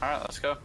Alright, let's go.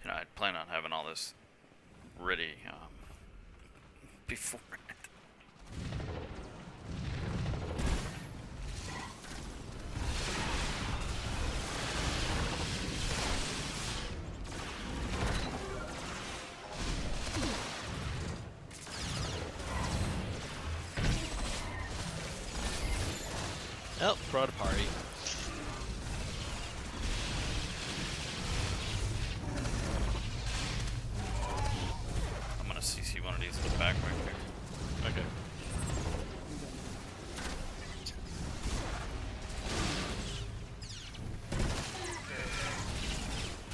You know, I'd plan on having all this ready before. Oh, brought a party. I'm gonna CC one of these in the back right here. Okay.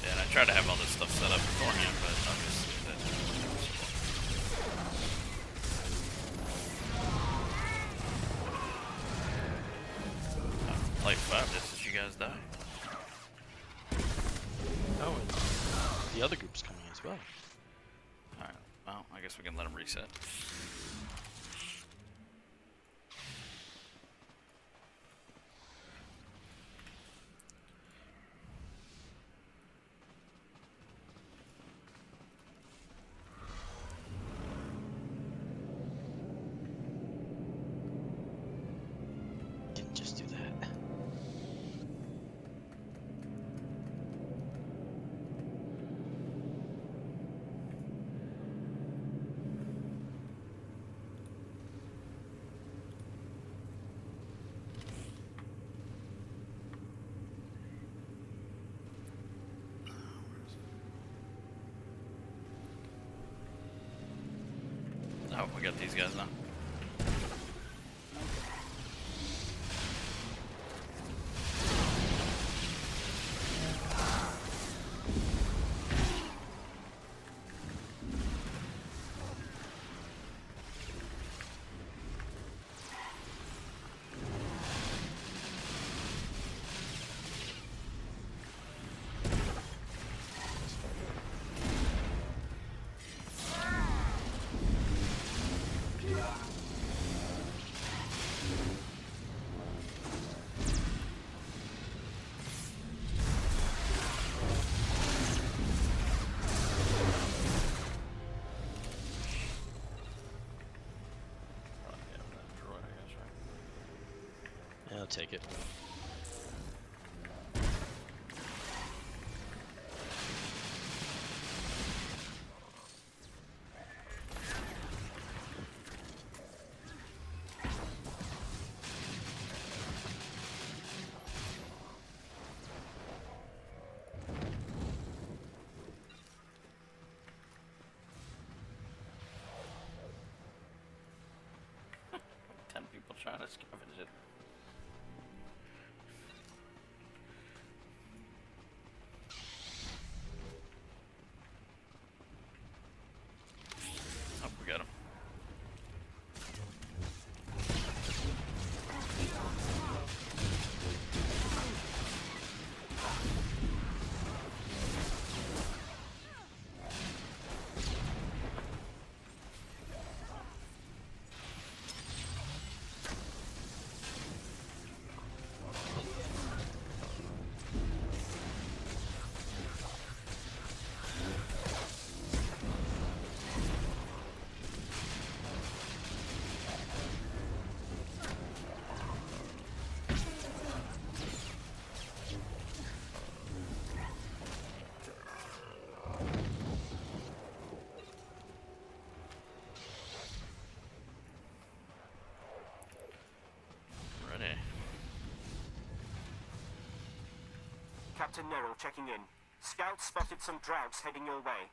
Yeah, and I tried to have all this stuff set up beforehand, but obviously that like 5 distance, you guys die. Oh, and the other group's coming as well. Alright, well, I guess we can let them reset. Didn't just do that. Oh, we got these guys now. Yeah, I'll take it. People trying to scavenge it. Oh, we got him. Captain Nero checking in. Scouts spotted some droughts heading your way.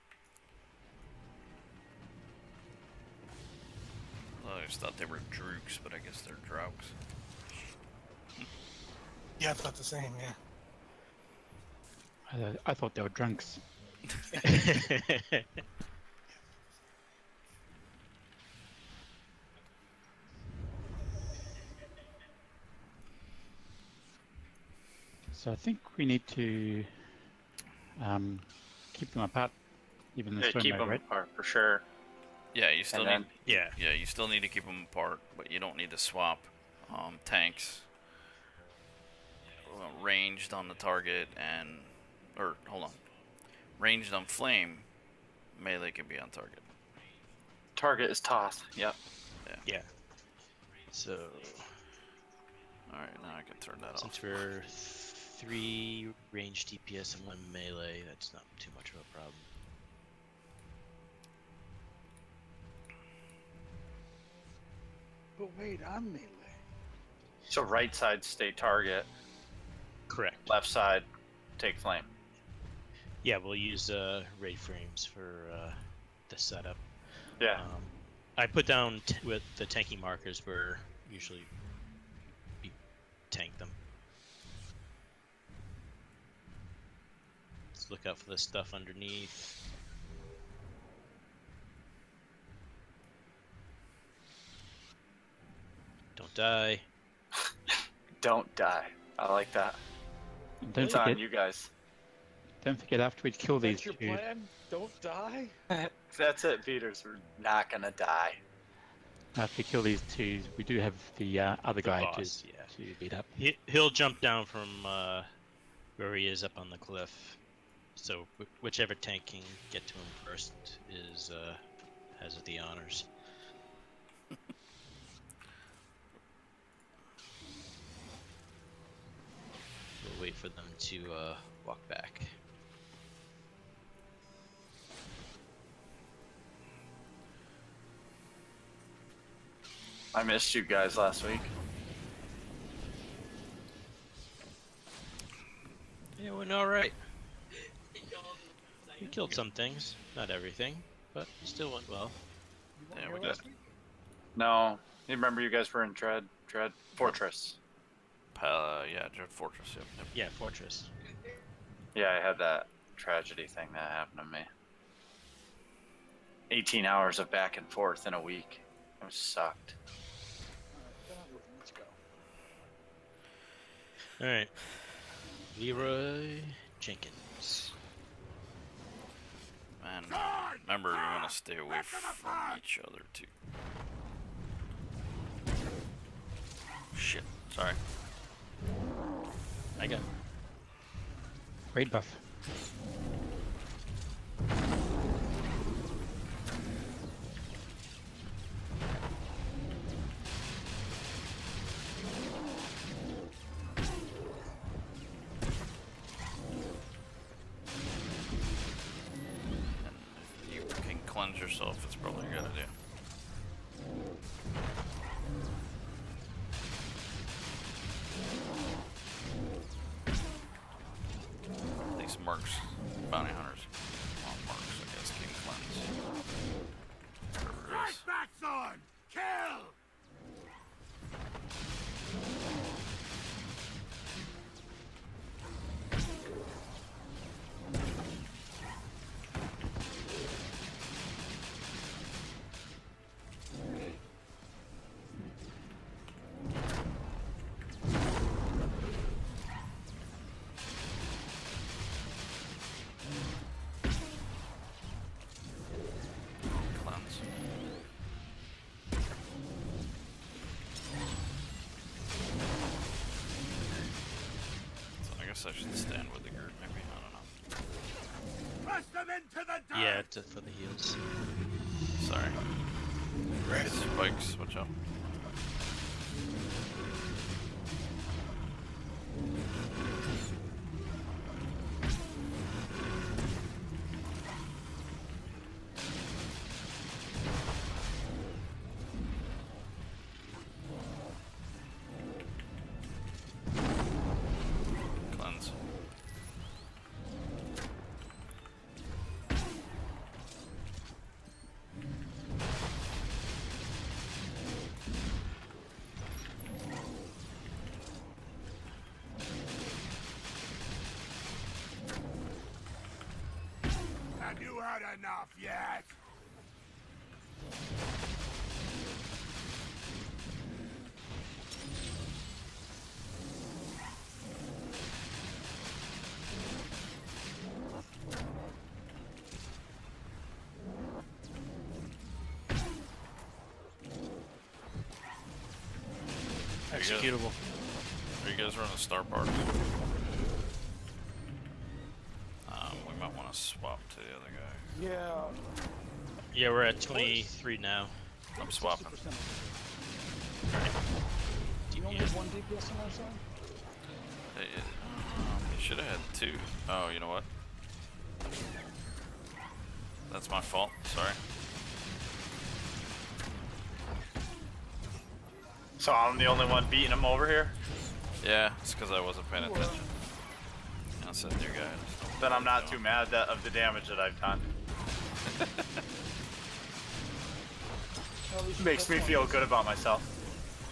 I always thought they were drooks, but I guess they're droughts. Yeah, I thought the same, yeah. I thought they were drunks. So I think we need to keep them apart, even in Yeah, slow keep mode, them right? apart for sure. Yeah, you still And need. Yeah. Yeah, you still need to keep them apart, but you don't need to swap tanks ranged on the target or hold on, ranged on flame. Melee can be on target. Target is tossed. Yep. Yeah. So All right, now I can turn that off. since we're 3 range DPS and 1 melee, that's not too much of a problem. But wait, I'm melee. So right side stay target, Correct. left side take flame. Yeah, we'll use ray frames for the setup. Yeah. I put down with the tanky markers where usually we tank them. Let's look out for the stuff underneath. Don't die. Don't die. I like that. And don't It's on forget, you guys. don't forget after we kill these That's your two, plan? Don't die? That's it, Peters. We're not gonna die. after we kill these two, we do have the other guy boss, yeah. to beat up. He'll jump down from where he is up on the cliff. So whichever tank can get to him first is has the honors. We'll wait for them to walk back. I missed you guys last week. Yeah, went all right. We killed some things, not everything, but it still went well. Yeah, we got No, you remember you guys were in Dread Fortress. yeah, Dread Fortress. Yep, yep. Yeah, Fortress. Yeah, I had that tragedy thing that happened to me. 18 hours of back and forth in a week. It was sucked. Let's go. All right, Leroy Jenkins. Man, remember you want to stay away from each other too. Shit, sorry. I got. Raid buff. And if you can cleanse yourself, it's probably a good idea. These mercs, bounty hunters, well, mercs, I guess, can cleanse. Whatever it is. Back, son! Kill! Cleanse. So I guess I should stand with the group, maybe, I don't know. Press them into the dirt! Yeah, for the heals. Sorry. Spikes, watch out. Cleanse. Not enough yet. Executable. Are you guys running Star Parks? We might want to swap to the other guy. Yeah. Yeah, we're at 23 now. I'm swapping. 60% of it. You only have one DPS on our side? You should have had 2. Oh, you know what? That's my fault. Sorry. So I'm the only one beating him over here? Yeah, it's because I wasn't paying attention. I said new guy. Then I'm not too mad of the damage that I've done. Well, at least your Makes hits me weren't feel missing. good about myself.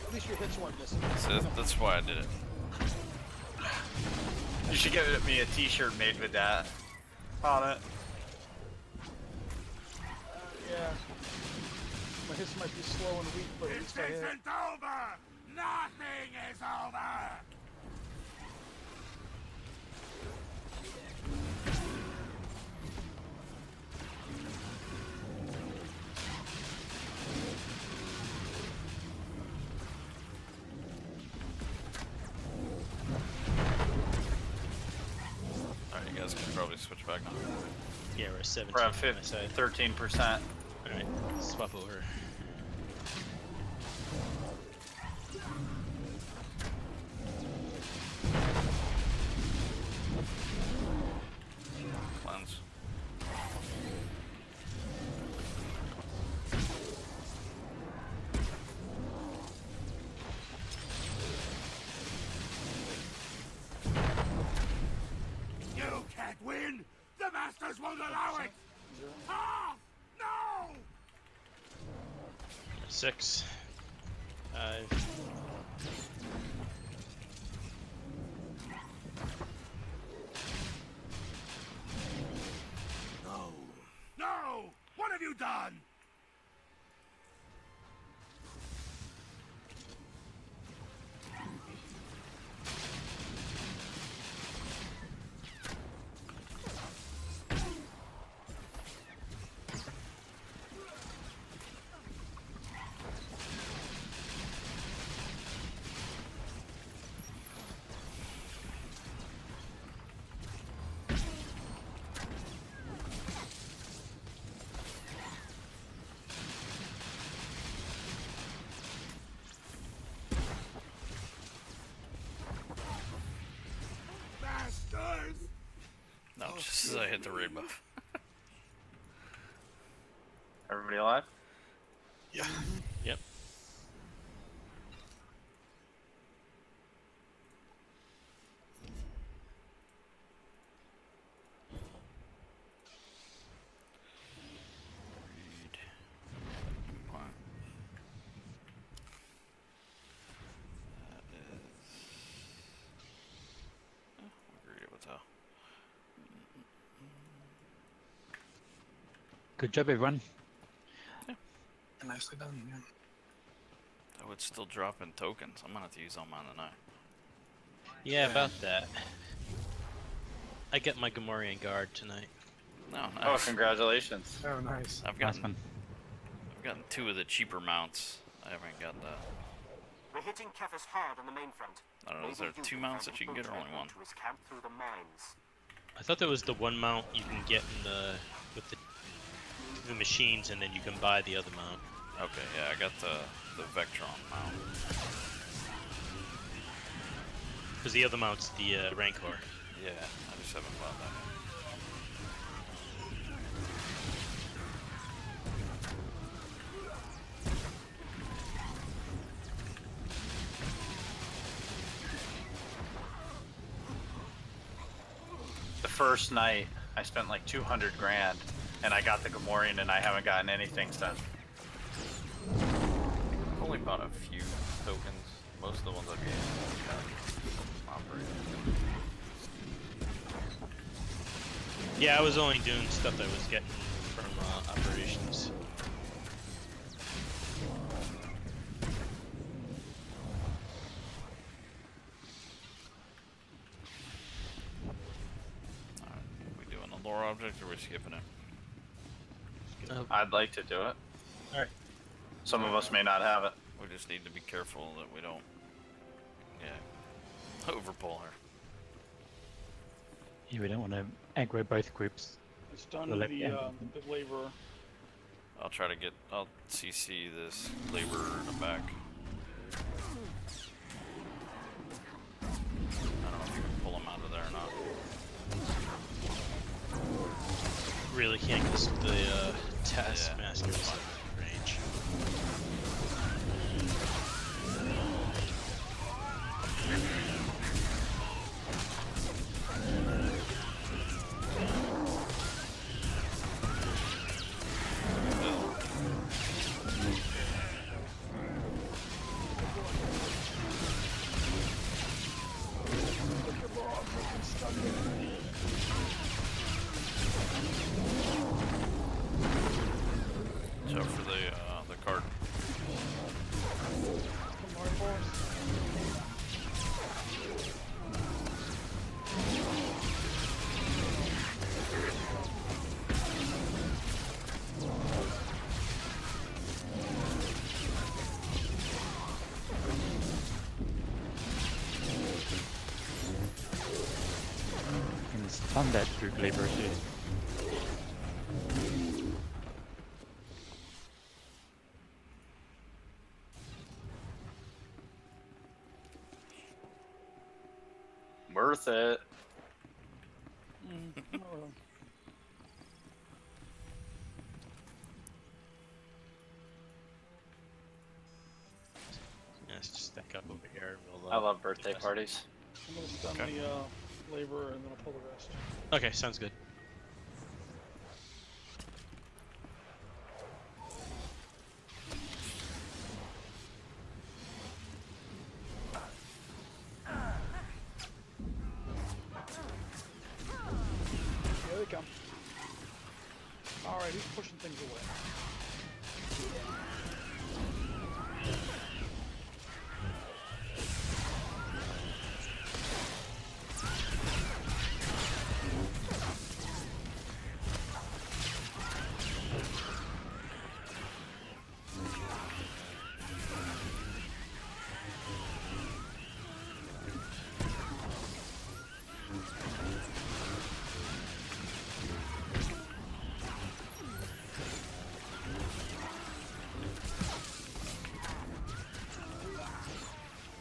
At least your hits weren't missing. So that's why I did it. You should get me a t-shirt made with that on it. Yeah. My hits might be slow and weak, but at least I hit. Isn't over. Nothing is over. Alright, you guys can probably switch back now. Yeah, we're at 17 We're at on my side. 13%. Alright, swap over. Cleanse. You can't win. The masters won't allow it. Ah! No! 6. 5. No! No! What have you done? Masters! No, just as I hit the raid buff. Everybody alive? Yep. Read. What? That is. Agree with how. Good job, everyone. Nicely done, yeah. I would still drop in tokens. I'm gonna have to use all mine tonight. Yeah, about that. I get my Gamorrean guard tonight. No, Oh, nice. congratulations. Oh, nice. I've Nice gotten one. 2 of the cheaper mounts. I haven't got the. We're hitting Kefis hard on the main front. I don't know. Is Maybe there you 2 can mounts find that you can an get or only alternate one? route to his camp through the mines. I thought there was the one mount you can get in the with the machines, and then you can buy the other mount. Okay, yeah, I got the Vectron mount. Because the other mount's the Rancor. Yeah, I just haven't bought that yet. The first night, I spent like 200 grand, and I got the Gamorrean, and I haven't gotten anything since. I've only bought a few tokens. Most of the ones I've gotten operated. Yeah, I was only doing stuff that was getting operations. Alright, we doing the lore object or we skipping it? I'd like to do it. Alright. Some of us may not have it. We just need to be careful that we don't, yeah, overpull her. Yeah, we don't want to aggro both groups. It's done The the, left hand. the laborer. I'll try to get, I'll CC this laborer in the back. I don't know if you can pull him out of there or not. Really can't because the taskmaster is in range. So for the card. Come on, boys. And stun that group labor too. Worth it. Not really. Yeah, let's just stack up over here. And we'll, I love birthday parties. I'm gonna stun Okay. the laborer and then I'll pull the rest. Okay, sounds good. Here they come. Alright, who's pushing things away?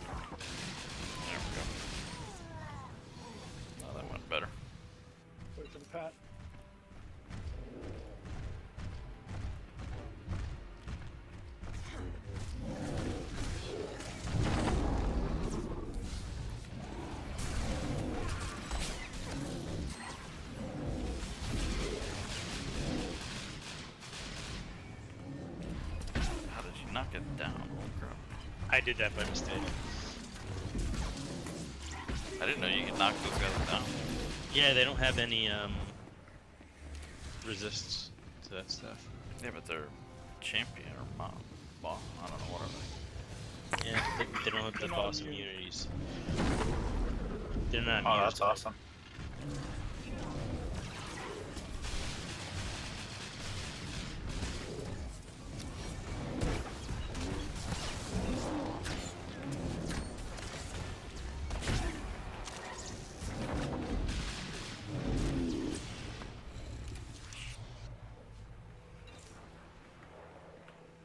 There we go. Oh, that went better. Wait for the pat. How did you knock it down? Holy crap. I did that by mistake. I didn't know you could knock those guys down. Yeah, they don't have any resists to that stuff. Yeah, but they're champion or boss. I don't know what are they. Yeah, they don't have the They're not boss immune. immunities. They're not Oh, immune. that's awesome.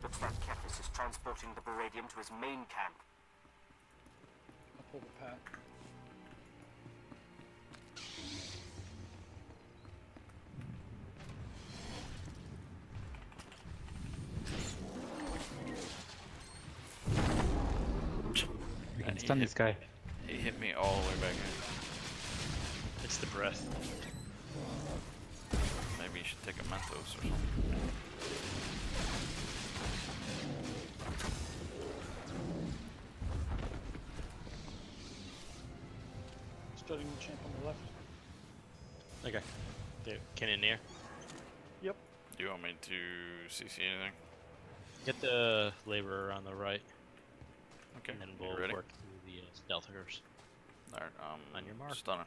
Looks like Kepis is transporting the Beradium to his main camp. I'll pull the pat. We can And stun he this guy. He hit me all the way back in. It's the breath. Maybe you should take a Mentos or something. Studying the champ on the left. Okay. They're cannoneer. Yep. Do you want me to CC anything? Get the laborer on the right, Okay. and then you we'll ready? work through the stealthers. Alright, On your mark. Stunner.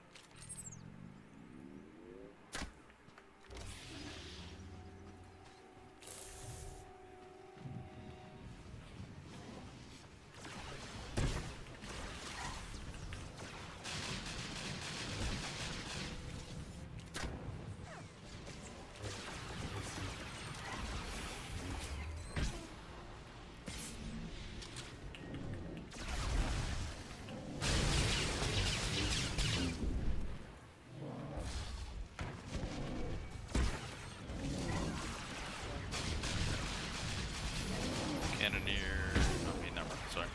Cannoneer. I mean, never mind, sorry.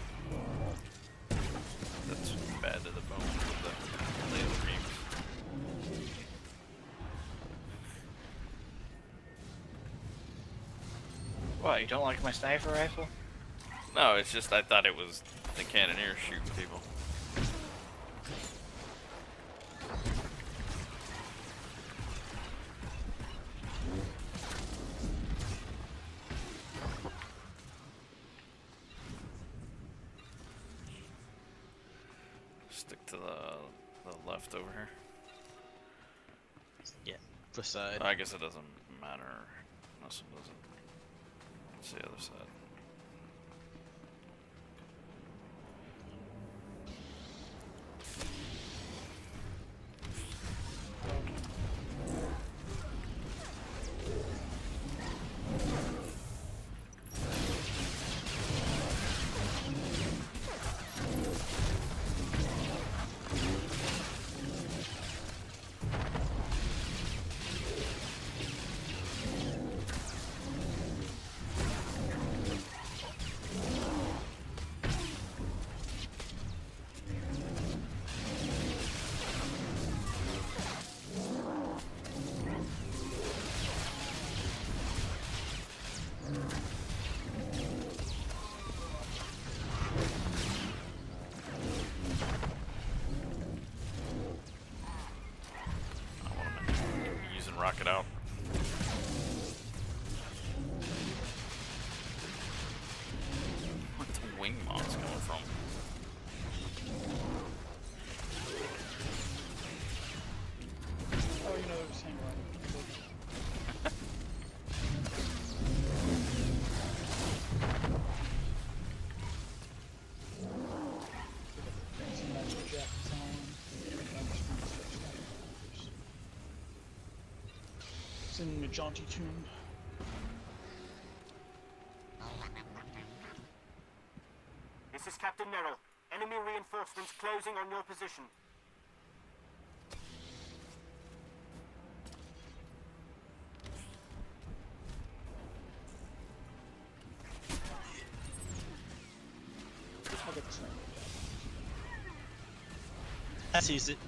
That's bad to the bone with the laser beams. What, you don't like my sniper rifle? No, it's just I thought it was the cannoneer shooting people. Stick to the left over here. Yeah, the side. I guess it doesn't matter. Unless it doesn't. It's the other side. Using rocket out. Where's the wing mods coming from? Oh, you know, they're just hanging around. Some magic jackets on. Singing a jaunty tune. This is Captain Merrill. Enemy reinforcements closing on your position. I'll get the sniper. That sees it.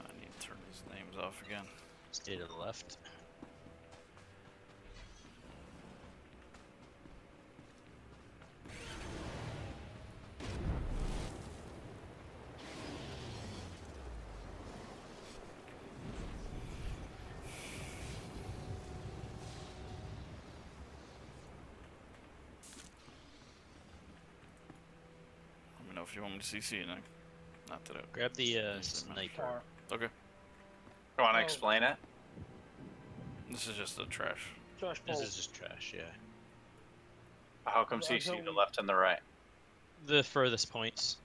I need to turn these names off again. Stay to the left. Let me know if you want me to CC anything. Not that it. Grab the Doesn't matter. sniper. Far. Okay. You want to Oh. explain it? This is just the trash. Josh This Paul. is just trash, yeah. How come Well, CC don't the we- left and the right? The furthest points.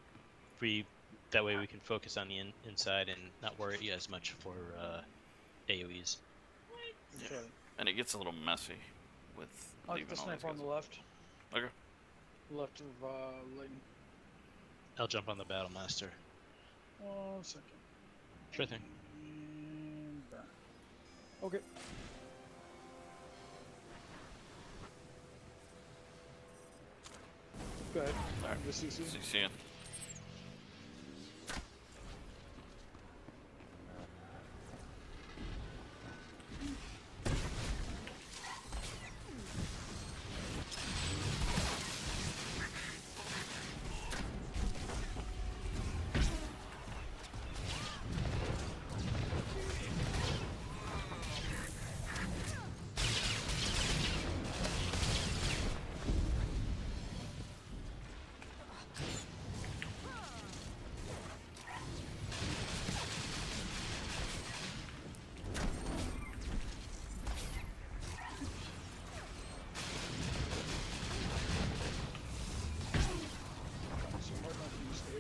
That way we can focus on the inside and not worry as much for AoEs. Okay. And it gets a little messy with I'll get leaving the all these sniper on guys. the left. Okay. Left of Layton. I'll jump on the battle master. 1 second. Sure thing. And burn. Okay. the CC. CC. So might not use AIE.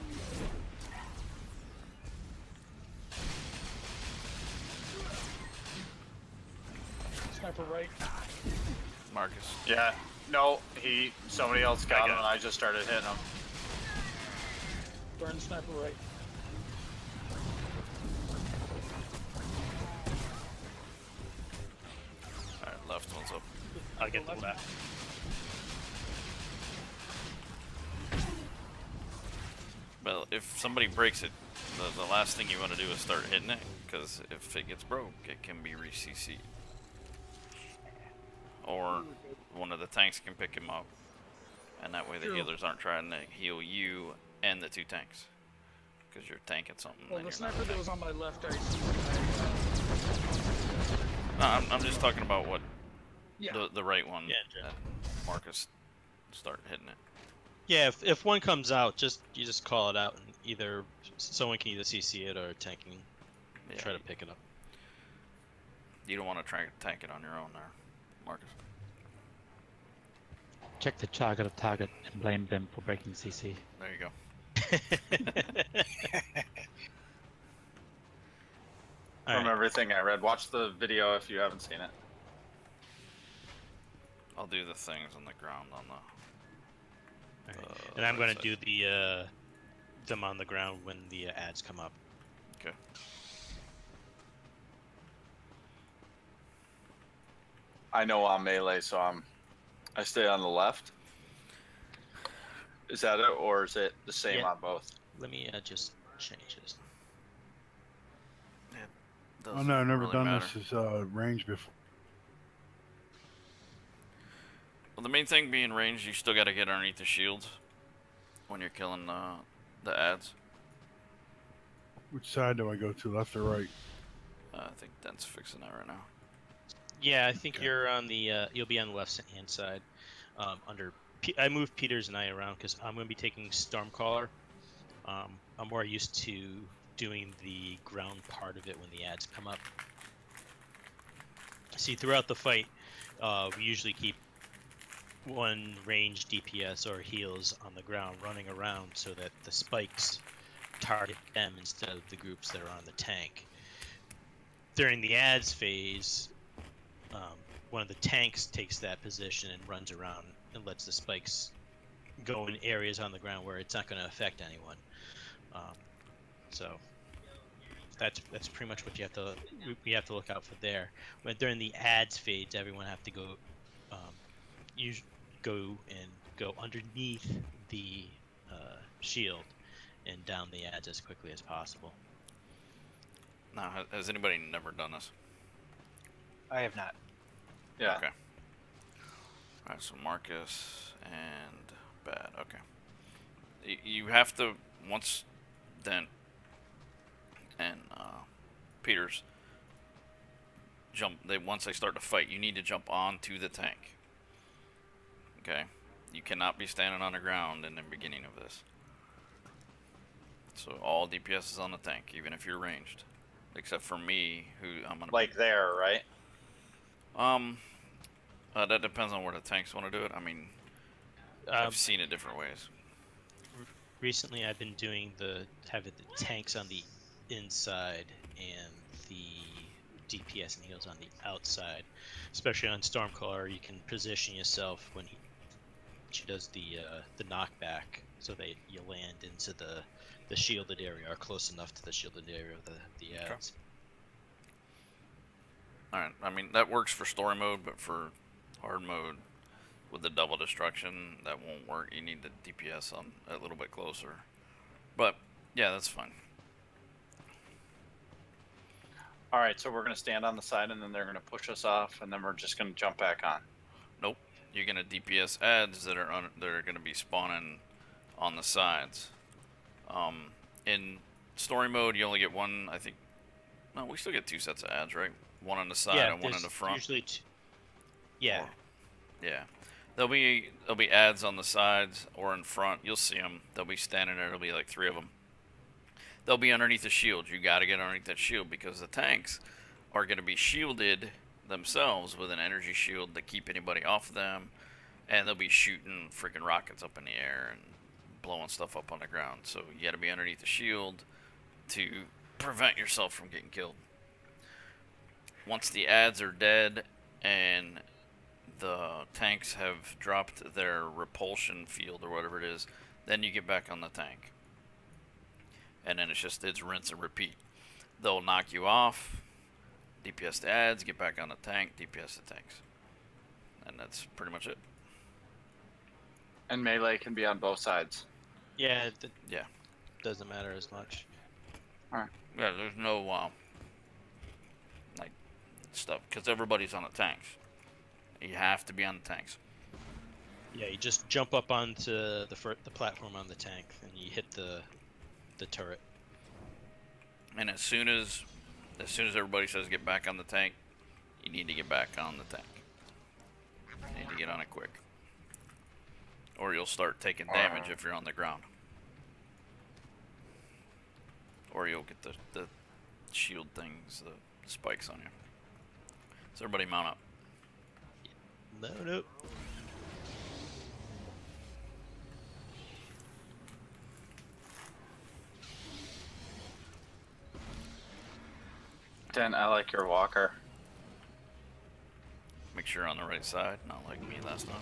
Sniper right. Marcus. Yeah. No, somebody else got got him it. and I just started hitting him. Burn sniper right. Alright, left one's up. I'll get the left. Well, if somebody breaks it, the last thing you want to do is start hitting it, because if it gets broke, it can be re-CC'd. Or one of the tanks can pick him up, and that way the True. healers aren't trying to heal you and the two tanks. Because you're tanking something. Well, then the you're not sniper that tanking. was on my left, No, I'm just talking about what yeah. the right one. Yeah, Jeff. And Marcus start hitting it. Yeah, if one comes out, you just call it out, and either someone can either CC it or a tank can Yeah, try to pick it up. you don't want to try to tank it on your own there, Marcus. Check the target of target and blame them for breaking CC. There you go. All From right. everything I read, watch the video if you haven't seen it. I'll do the things on the ground on the. All right. And I'm right gonna side. do the them on the ground when the ads come up. Okay. I know I'm melee, so I stay on the left. Is that it, or is it the same Yeah. on both? Let me just change this. Oh no, I've never really done matter. this as range before. Well, the main thing being ranged, you still got to get underneath the shields when you're killing the ads. Which side do I go to, left or right? I think Dent's fixing that right now. Yeah, I think Okay. you're on the you'll be on the left hand side. I moved Peters and I around because I'm going to be taking Stormcaller. I'm more used to doing the ground part of it when the ads come up. See, throughout the fight, we usually keep one range DPS or heals on the ground running around so that the spikes target them instead of the groups that are on the tank. During the ads phase, one of the tanks takes that position and runs around and lets the spikes go in areas on the ground where it's not going to affect anyone. So that's pretty much what we have to look out for there. But during the ads phase, everyone have to go go underneath the shield and down the ads as quickly as possible. Now, has anybody never done this? I have not. Yeah. Okay. Alright, so Marcus and Bad. Okay. You have to, once Dent and Peters once they start to fight, you need to jump onto the tank. Okay? You cannot be standing on the ground in the beginning of this. So all DPS is on the tank, even if you're ranged. Except for me, who I'm gonna Like there, right? that depends on where the tanks want to do it. I mean, I've seen it different ways. Recently, I've been doing having the tanks on the inside and the DPS and heals on the outside. Especially on Stormcaller, you can position yourself when she does the knockback, so that you land into the shielded area or close enough to the shielded area of the ads. Alright, I mean, that works for story mode, but for hard mode, with the double destruction, that won't work. You need the DPS on a little bit closer. But yeah, that's fine. All right, so we're gonna stand on the side, and then they're gonna push us off, and then we're just gonna jump back on. Nope. You're gonna DPS ads that are gonna be spawning on the sides. In story mode, you only get one. I think. No, we still get 2 sets of ads, right? One on the side and one in the front. Usually yeah. Yeah. There'll be ads on the sides or in front. You'll see them. They'll be standing there. There'll be like 3 of them. They'll be underneath the shield. You got to get underneath that shield because the tanks are going to be shielded themselves with an energy shield to keep anybody off of them, and they'll be shooting freaking rockets up in the air and blowing stuff up on the ground. So you got to be underneath the shield to prevent yourself from getting killed. Once the ads are dead and the tanks have dropped their repulsion field or whatever it is, then you get back on the tank. And then it's rinse and repeat. They'll knock you off, DPS the ads, get back on the tank, DPS the tanks. And that's pretty much it. And melee can be on both sides. Yeah, Yeah. doesn't matter as much. Yeah, there's no, like, stuff, because everybody's on the tanks. You have to be on the tanks. Yeah, you just jump up onto the platform on the tank, and you hit the turret. And as soon as everybody says get back on the tank, you need to get back on the tank. You need to get on it quick. Or you'll start taking damage if you're on the ground. Or you'll get the shield things, the spikes on you. So everybody mount up. Nope. Dan, I like your walker. Make sure you're on the right side, not like me last time.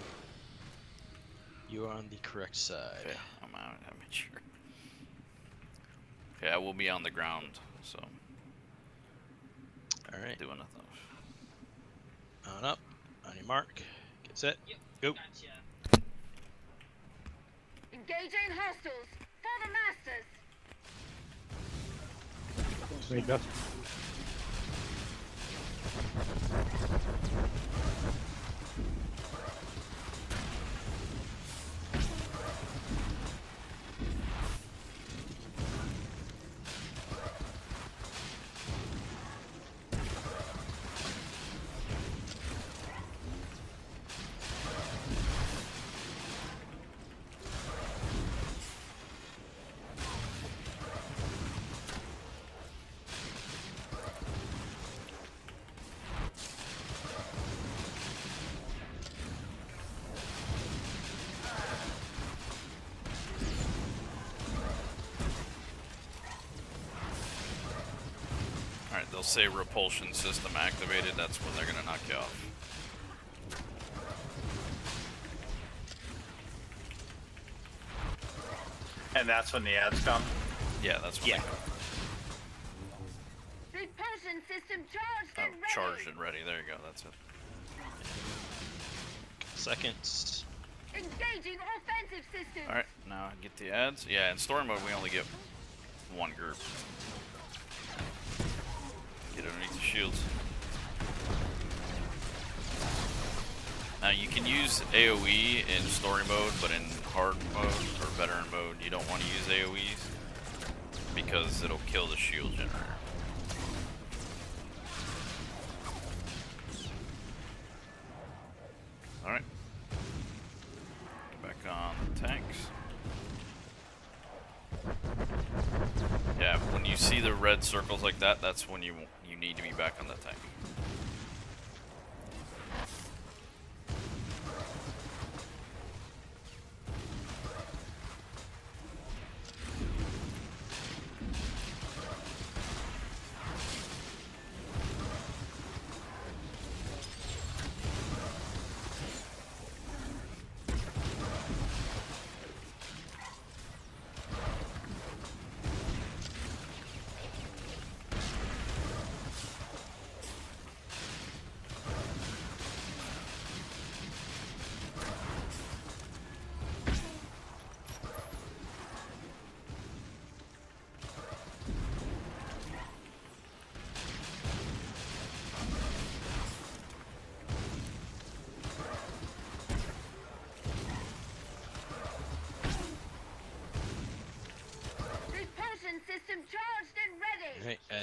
You are on the correct side. Yeah, I'm out. I made sure. Okay, I will be on the ground, so Alright. doing nothing. On up. On your mark. Get set. Go. Engaging hostiles for the masters. There you go. Alright, they'll say repulsion system activated, that's when they're gonna knock you off. And that's when the ads come. Yeah, that's when Yeah. they come. Repulsion system charged Oh, and ready. charged and ready. There you go, that's it. Seconds. Engaging offensive systems. Alright, now I get the ads. Yeah, in story mode we only get one group. Get underneath the shields. Now you can use AoE in story mode, but in hard mode or veteran mode you don't want to use AoEs because it'll kill the shield generator. Alright. Back on the tanks. Yeah, when you see the red circles like that, that's when you need to be back on the tank.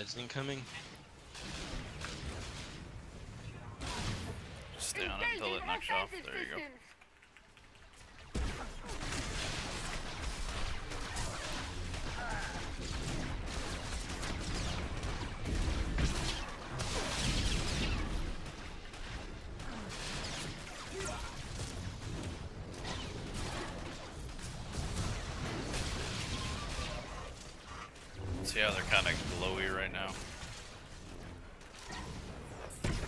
Ads incoming. Just stay on it until it knocks you off. There you go. See how they're kind of glowy right now?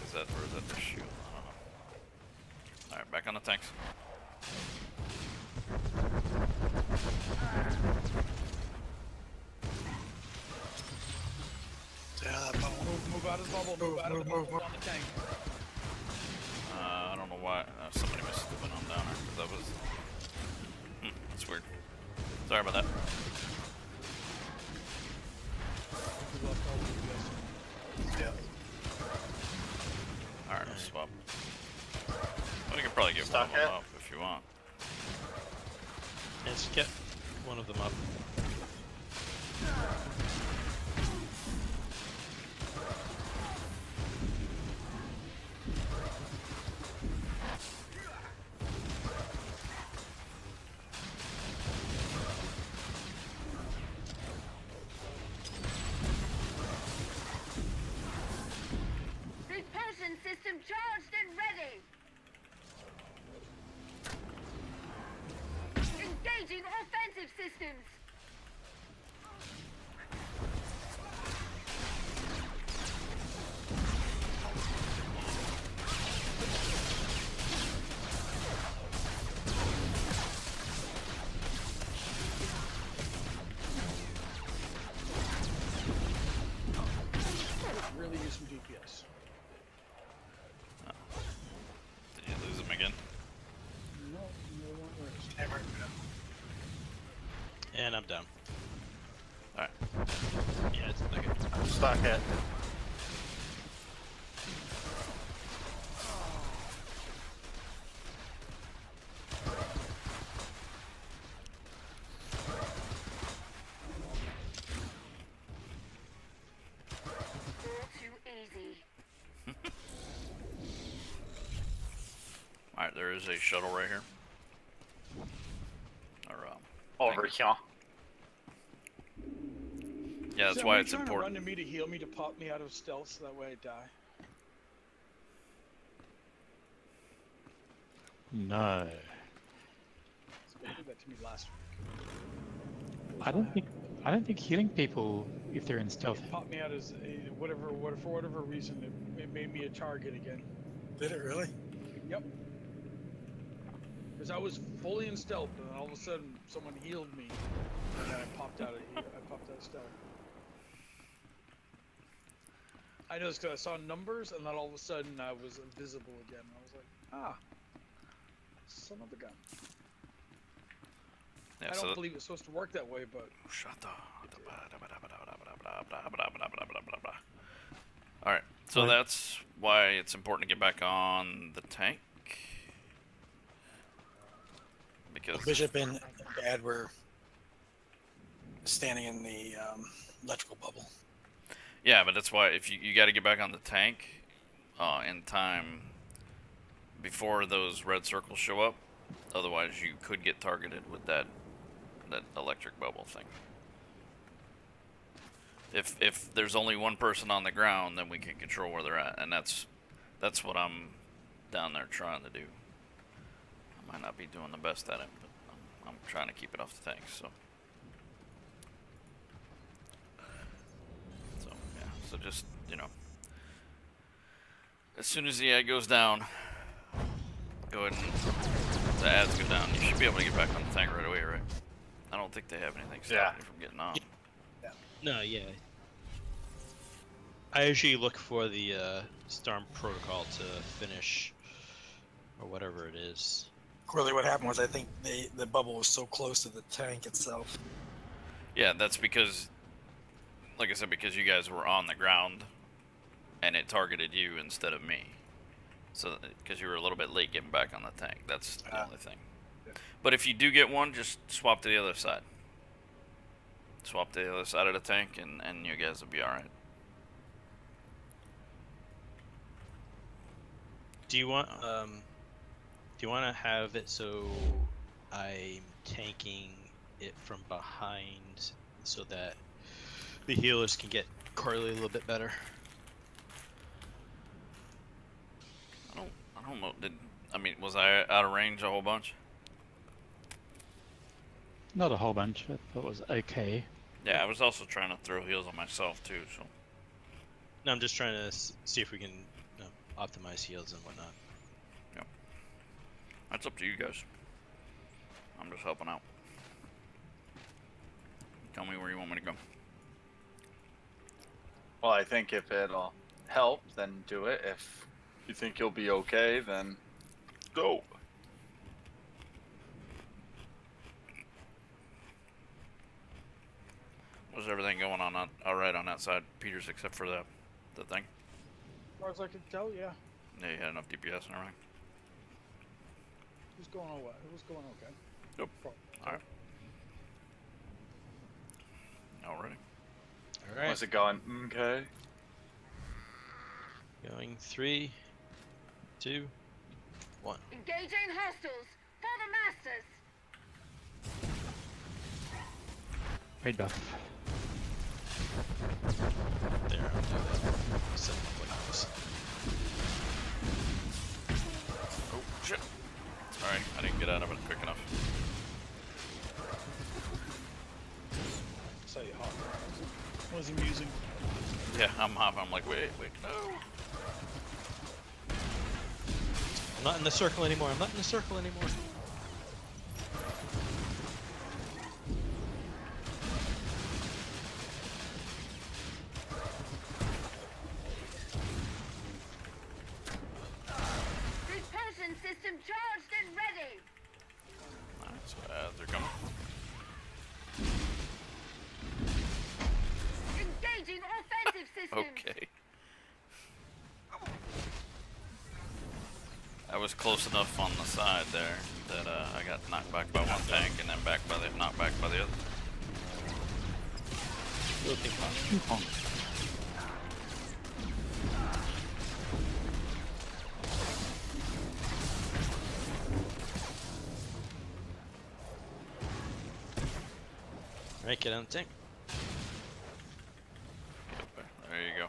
Is that, or is that the shield? I don't know. Alright, back on the tanks. Move out of the bubble. Move out of the bubble on the tank. I don't know why. Somebody must have been on downer, because that was... that's weird. Sorry about that. Yeah. Alright, I'll swap. Well, you can probably get one of them up if you want. Let's get one of them up. Repulsion system charged and ready. Engaging offensive systems. Really use some DPS. Did you lose him again? No, no one works. Never. And I'm down. Alright. Yeah, it's okay. I'm stuck at. All too easy. Alright, there is a shuttle right here. Or, Over here. yeah, that's Sam, why are you it's trying important. to run to me to heal me to pop me out of stealth so that way I die. No. Somebody did that to me last week. I don't think healing people if they're in stealth. It popped me out as for whatever reason it made me a target again. Did it really? Yep. Because I was fully in stealth, and then all of a sudden someone healed me, and then I popped out of stealth. I noticed because I saw numbers, and then all of a sudden I was invisible again. I was like, son of a gun. Yeah, I so don't believe it's supposed to work that way, but shut up. Alright, so that's why it's important to get back on the tank. Because Bishop and Dad were standing in the electrical bubble. yeah, but that's why if you got to get back on the tank in time before those red circles show up. Otherwise, you could get targeted with that electric bubble thing. If there's only one person on the ground, then we can control where they're at, and that's what I'm down there trying to do. I might not be doing the best at it, but I'm trying to keep it off the tank. So yeah, so just as soon as the ad goes down, go ahead and the ads go down. You should be able to get back on the tank right away, right? I don't think they have anything stopping you from getting on. No, yeah. I usually look for the Storm Protocol to finish, or whatever it is. Really, what happened was I think the bubble was so close to the tank itself. Yeah, that's because, like I said, because you guys were on the ground, and it targeted you instead of me. So, because you were a little bit late getting back on the tank. That's the only thing. But if you do get one, just swap to the other side. Swap to the other side of the tank, and you guys will be alright. Do you want to have it so I'm tanking it from behind so that the healers can get Carly a little bit better? I don't know. Was I out of range a whole bunch? Not a whole bunch. I thought it was okay. Yeah, I was also trying to throw heals on myself too. So No, I'm just trying to see if we can optimize heals and whatnot. that's up to you guys. I'm just helping out. Tell me where you want me to go. Well, I think if it'll help, then do it. If you think you'll be okay, then go. Was everything going on all right on that side, Peters, except for the thing? As far as I can tell, yeah. Yeah, you had enough DPS and everything. It was going all right. It was going okay. Yep. All right. Alrighty. All right. How's it going? Okay. Going 3, 2, 1. Engaging hostiles. For the masters. Raid buff. There, I'll do that. Set them up like this. Oh shit! Sorry, I didn't get out of it quick enough. Say hot. Was he musing? Yeah, I'm hopping. I'm like, wait, no. I'm not in the circle anymore. I'm not in the circle anymore. Repulsion system charged and ready. Nice, they're coming. Engaging offensive systems. Okay. I was close enough on the side there that I got knocked back by one tank and then knocked back by the other. Little ping pong. Alright, get on the tank. There you go.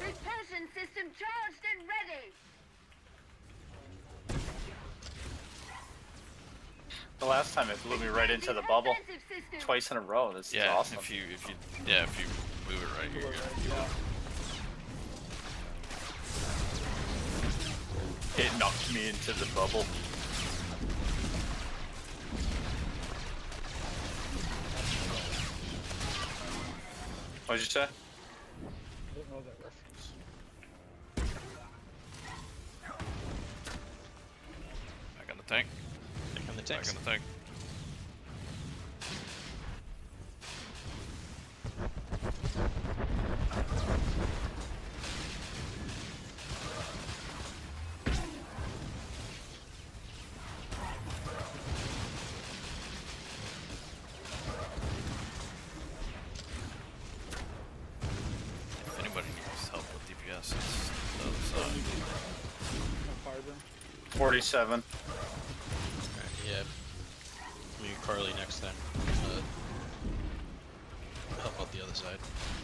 Repulsion system charged and ready. The last time it blew me right into the bubble Offensive system. twice in a row. This is Yeah, awesome. if you move it right here. you're good. Yeah. It knocked me into the bubble. What'd you say? I don't know that reference. Back on the tank. Back on the Back tanks. on the tank. If anybody needs help with DPS, it's the other side. No fiber. 47. Alright, yeah. Me and Carly next time. Help out the other side.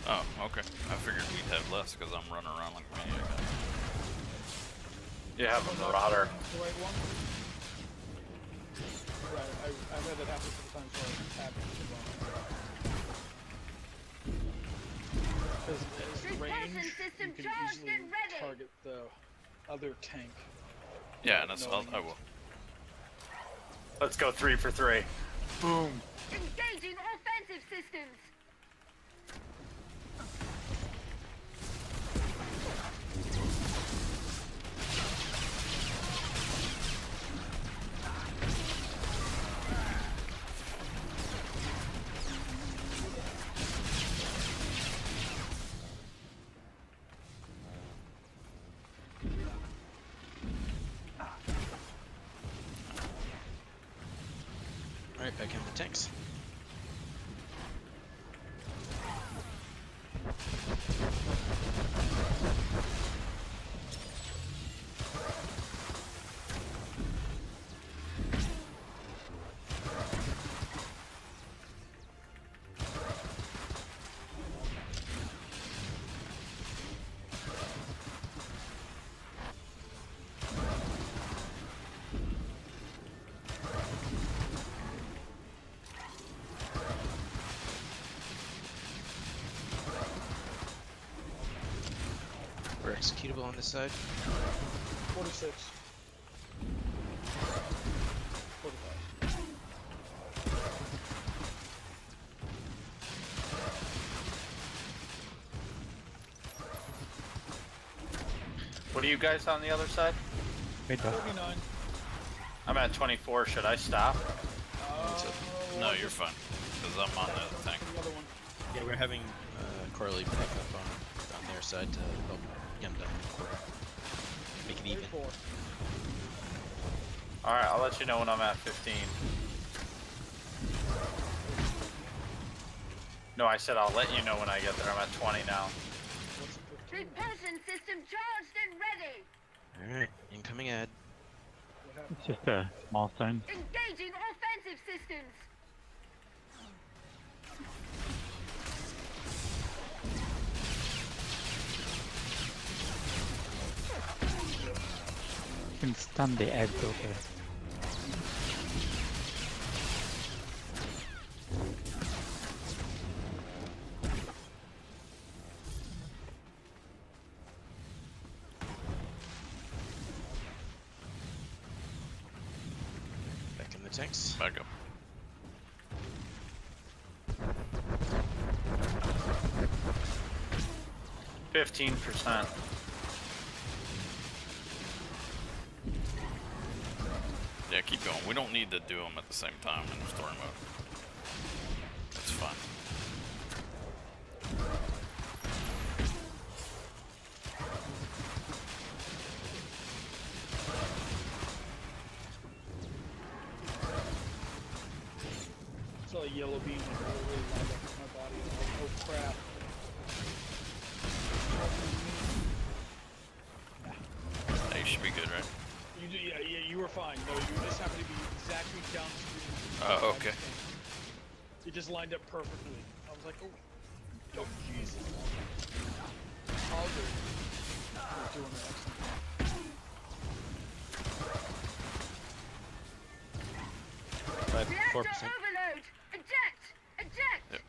Oh, okay. I figured we'd have less because I'm running around like a maniac. You have a marauder. The right one? Right, I've had that happen a couple times where I have it wrong. Because as Repulsion range, system you can charged easily and ready. target the other tank Yeah, and that's I will. Let's go 3 for 3. Boom. Engaging offensive systems. Alright, back in the tanks. We're executable on this side. 46. 45. What are you guys on the other side? Wait, though. 39. I'm at 24. Should I stop? No, you're fine. Because I'm on the tank. The other one. Yeah, we're having Corley back up on their side to help get them down the quarter. Make it even. 34. Alright, I'll let you know when I'm at 15. No, I said I'll let you know when I get there. I'm at 20 now. What's the 15? Repulsion system charged and ready. Alright, incoming ad. What happened? It's just a milestone. Engaging offensive systems. You can stun the ads also. Back in the tanks. Back up. %. Yeah, keep going. We don't need to do them at the same time in story mode. That's fine. I saw a yellow beam like really lined up with my body. And I was like, oh crap. Yeah, you should be good, right? Yeah, you were fine. No, you just happened to be exactly downstream. Oh, okay. It just lined up perfectly. I was like, oh Jesus. All good. You're doing an excellent job. 4%. Reactor overload. Eject. Eject. Yep.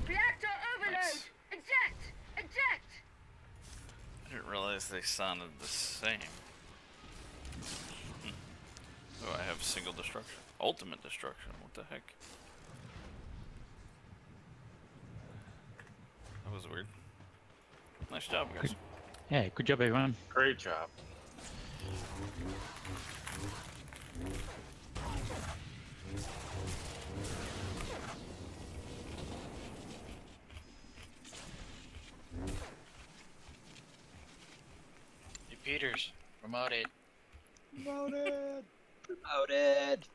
Reactor overload. Nice. Eject. Eject. I didn't realize they sounded the same. Oh, I have single destruction. Ultimate destruction. What the heck? That was weird. Nice job, guys. Yeah, good job everyone. Great job. Hey, Peters, promoted. Promoted. Promoted!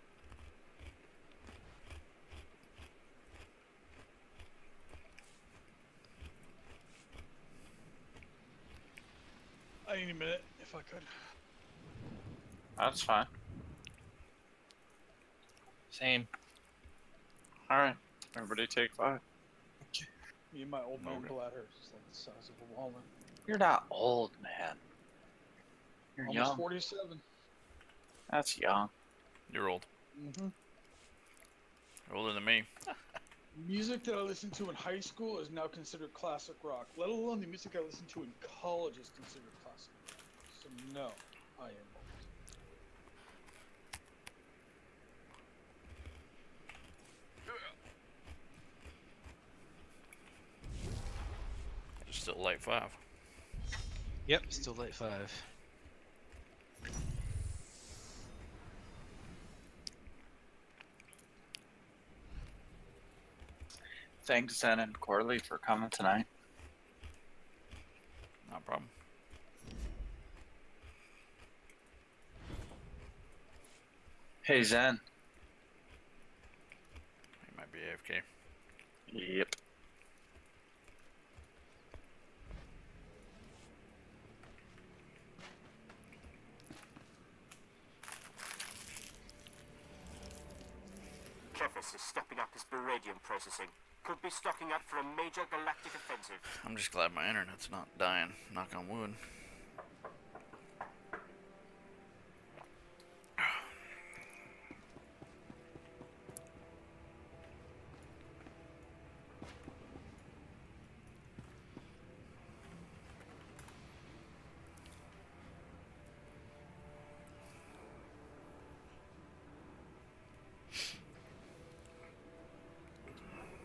I need a minute, if I could. That's fine. Same. Alright, everybody take 5. Me and my old man Okay. bladder is like the size of a walnut. You're not old, man. You're Almost young. 47. That's young. You're old. Mm-hmm. You're older than me. Music that I listened to in high school is now considered classic rock. Let alone the music I listened to in college is considered classic rock. So no, I am old. Still light 5. Yep, still light 5. Thanks, Zen and Corley, for coming tonight. No problem. Hey, Zen. He might be AFK. Yep. Kefis is stepping up his beradium processing. Could be stocking up for a major galactic offensive. I'm just glad my internet's not dying. Knock on wood.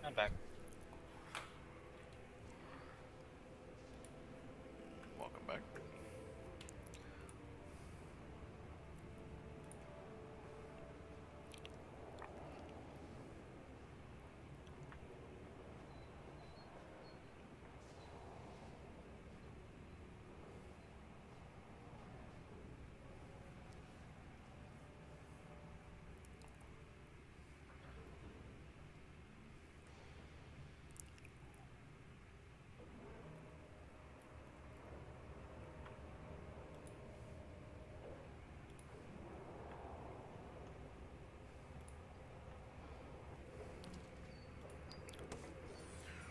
I'm back. Welcome back.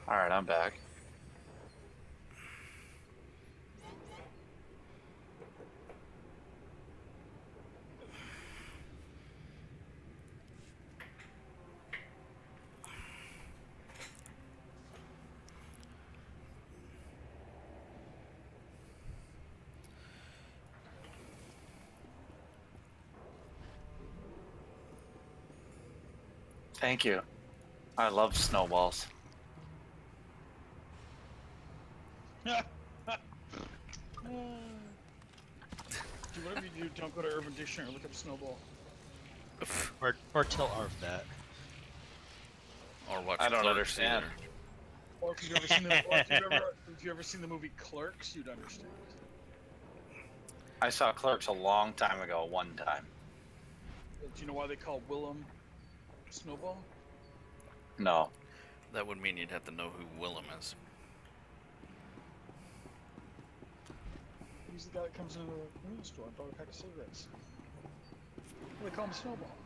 Alright, I'm back. Thank you. I love snowballs. Do whatever you do, don't go to Urban Dictionary and look up snowball. Or tell Arv that. Or watch I don't Clerks understand. either. Or if you've ever seen the, or if you've ever seen the movie Clerks, you'd understand. I saw Clerks a long time ago, one time. Do you know why they call Willem Snowball? No. That would mean you'd have to know who Willem is. He's the guy that comes into the convenience store and bought a pack of cigarettes. Well, they call him Snowball.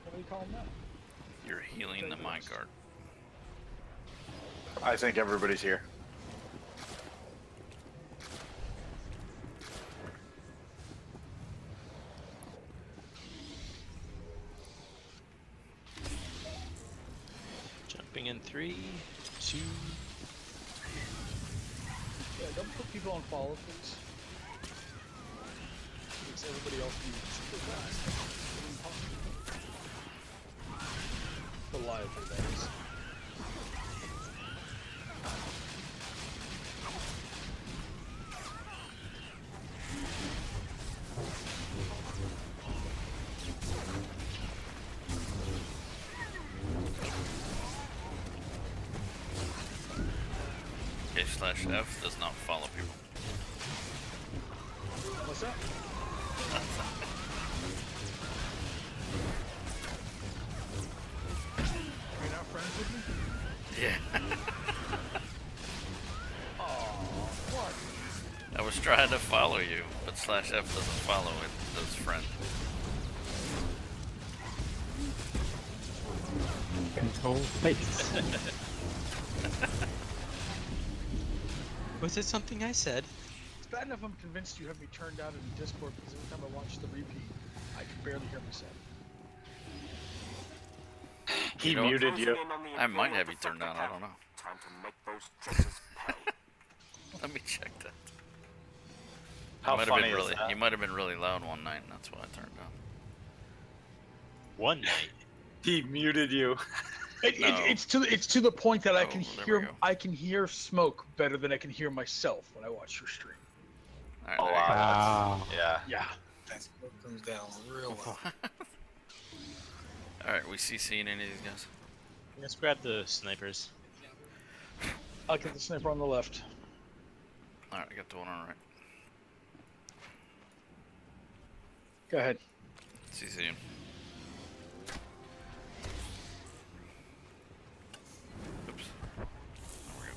Why do you call him that? You're healing the minecart. I think everybody's here. Jumping in 3, 2. Yeah, don't put people on follow, please. Makes everybody else be super fast. Reliably, that is. K/F does not follow people. What's that? You're not friends with me? Yeah. Oh, what? I was trying to follow you, but /F doesn't follow it, does friend. Control face. Was it something I said? It's bad enough I'm convinced you have me turned out in Discord because every time I watch the repeat, I can barely hear myself. He You know, muted Closing you. in on the I might Imperial have you turned defector down. I camp. don't know. Time to make those traitors pay. Let me check that. How you might funny have been is really, that? You might have been really loud one night, and that's why I turned down. One night. He muted you. No. It's to the point that I Oh, can there we hear go. smoke better than I can hear myself when I watch your stream. All right, Oh there you go. wow. Wow. Yeah. Yeah. That smoke comes down real low. All right, we CCing any of these guys? Let's grab the snipers. I'll get the sniper on the left. All right, I got the one on the right. Go ahead. CC him. Oops. There we go.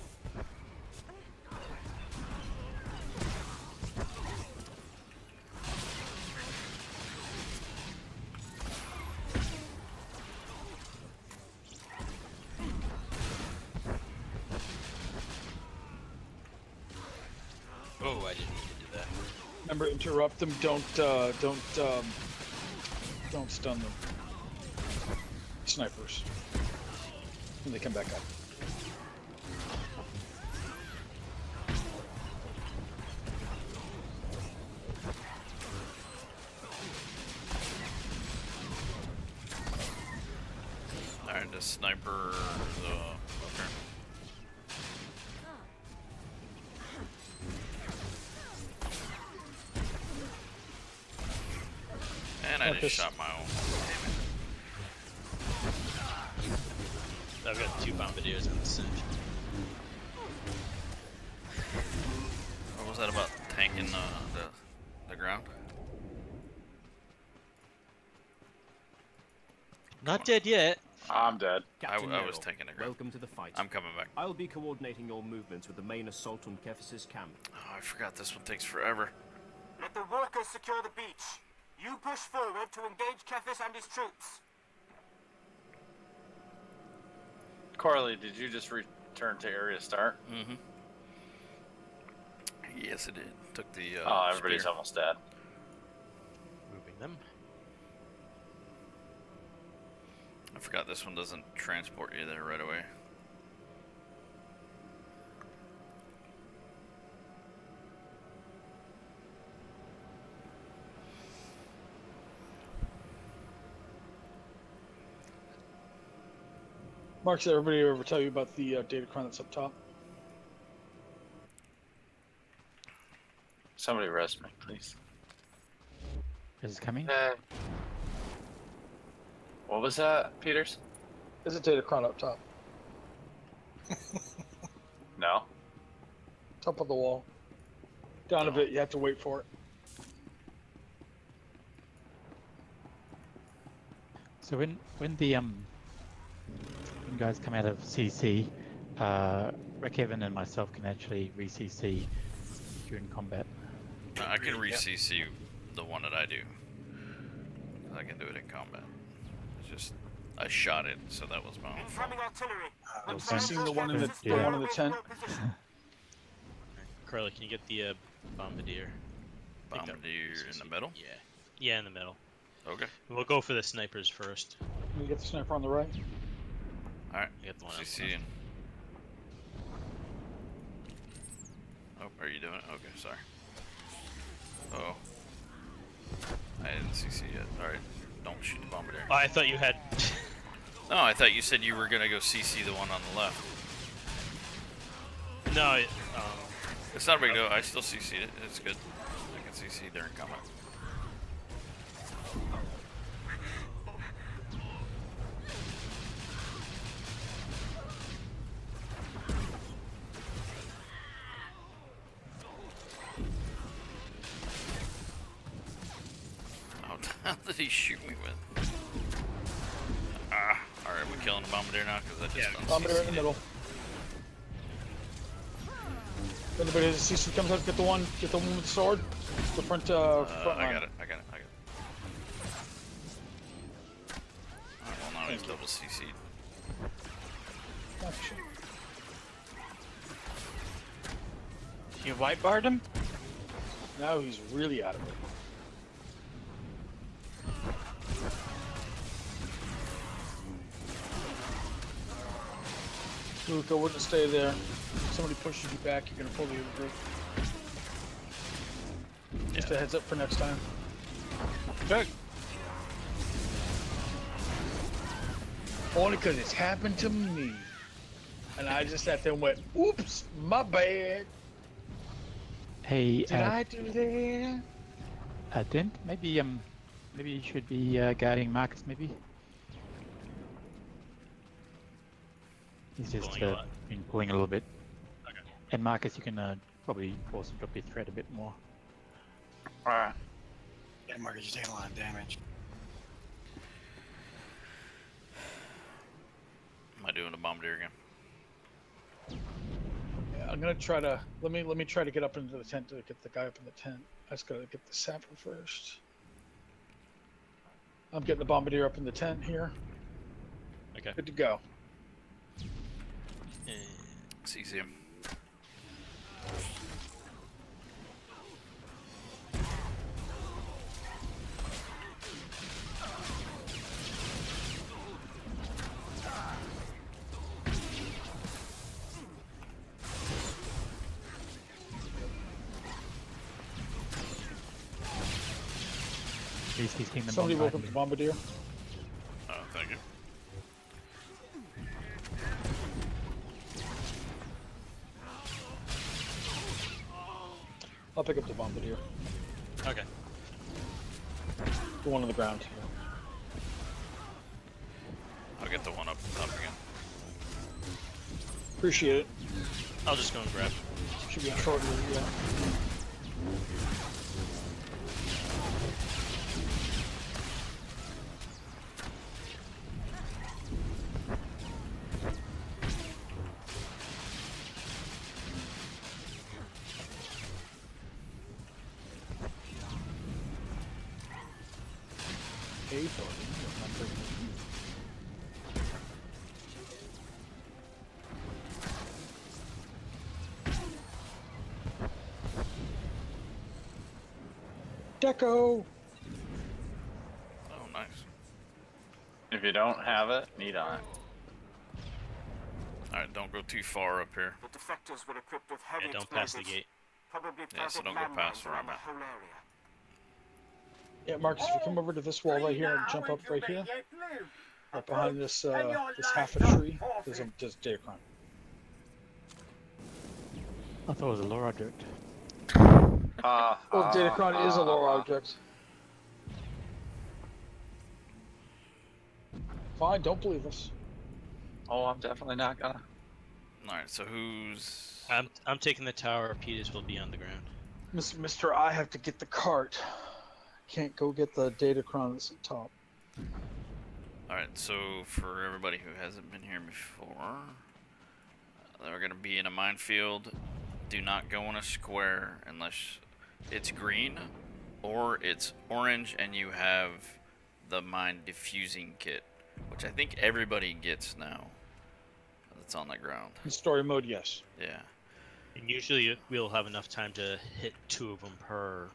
Oh, I didn't mean to do that. Remember, interrupt them. Don't stun them. Snipers. When they come back up. All right, the sniper. Okay. And I Focus. just shot my own. I've got 2 bombardiers on the cinch. What was that about tanking the ground? Not dead yet. I'm dead. I was taking the ground. Welcome to the fight. I'm coming back. I'll be coordinating your movements with the main assault on Kephis's camp. Oh, I forgot this one takes forever. Let the workers secure the beach. You push forward to engage Kephis and his troops. Carly, did you just return to area start? Mm-hmm. Yes, it did. Took the. Oh, everybody's spear. almost dead. Moving them. I forgot this one doesn't transport you there right away. Mark, did everybody ever tell you about the datacron that's up top? Somebody rest me, please. Is it coming? What was that, Peters? There's a datacron up top. No. Top of the wall. Down a bit, you have to wait for it. So when the when guys come out of CC, Rick Evan and myself can actually re-CC during combat. I can re-CC the one that I do. I can do it in combat. It's just I shot it, so that was my own fault. Incoming artillery. Okay. You seen the one in the tent? Carly, can you get the bombardier? Pick up Bombardier in the middle. Yeah. Yeah, in the middle. Okay. We'll go for the snipers first. You get the sniper on the right. All right. I got the one on the CC in. Oh, are you doing it? Okay, sorry. Oh. I didn't CC yet. Alright, don't shoot the bombardier. Oh, I thought you had. No, I thought you said you were gonna go CC the one on the left. No, It's not a big deal, I still CC'd it. It's good. I can CC during combat. How did he shoot me with? Alright, we killing the bombardier now? Because I just Yeah, Bombardier in the middle. If anybody has a CC comes out, get the one with the sword. The front, front line. I got it. Alright, well now he's double CC'd. Oh, shit. You white barred him? Now he's really out of it. Luke, I wouldn't stay there. If somebody pushes you back, you're gonna pull the other group. Just a heads up for next time. Good. Only because it's happened to me. And I just sat there and went, oops, my bad. Hey, Did I do that? Dent, maybe you should be guarding Marcus. Maybe he's just Pulling a lot. been pulling a little bit. Okay. And Marcus, you can probably also drop your threat a bit more. Alright. Yeah, Marcus, you're taking a lot of damage. Am I doing the bombardier again? Yeah, I'm gonna try to let me try to get up into the tent to get the guy up in the tent. I just gotta get the sapper first. I'm getting the bombardier up in the tent here. Okay. Good to go. See him. He's hitting the Somebody woke bomb. up the bombardier. Oh, thank you. I'll pick up the bombardier. Okay. The one on the ground here. I'll get the one up again. Appreciate it. I'll just go and grab. Should be a short move, yeah. Hey, buddy. Deco! Oh, nice. If you don't have it, need on it. Alright, don't go too far up here. The defectors were equipped with heavy Yeah, don't pass the explosives. gate. Probably Yeah, so planted don't go past landmines where I'm around the at. whole area. Yeah, Marcus, if you come over to this wall right here and jump up right here, right behind this this half a tree, there's a Datacron. I thought it was a lore object. Oh, Datacron is a lore object. Fine, don't believe us. Oh, I'm definitely not gonna. Alright, so who's... I'm taking the tower. Peters will be on the ground. Mr. I have to get the cart. Can't go get the Datacron that's at top. Alright, so for everybody who hasn't been here before, they're going to be in a minefield. Do not go in a square unless it's green or it's orange and you have the mine diffusing kit, which I think everybody gets now that's on the ground. In story mode, yes. Yeah. And usually we'll have enough time to hit 2 of them per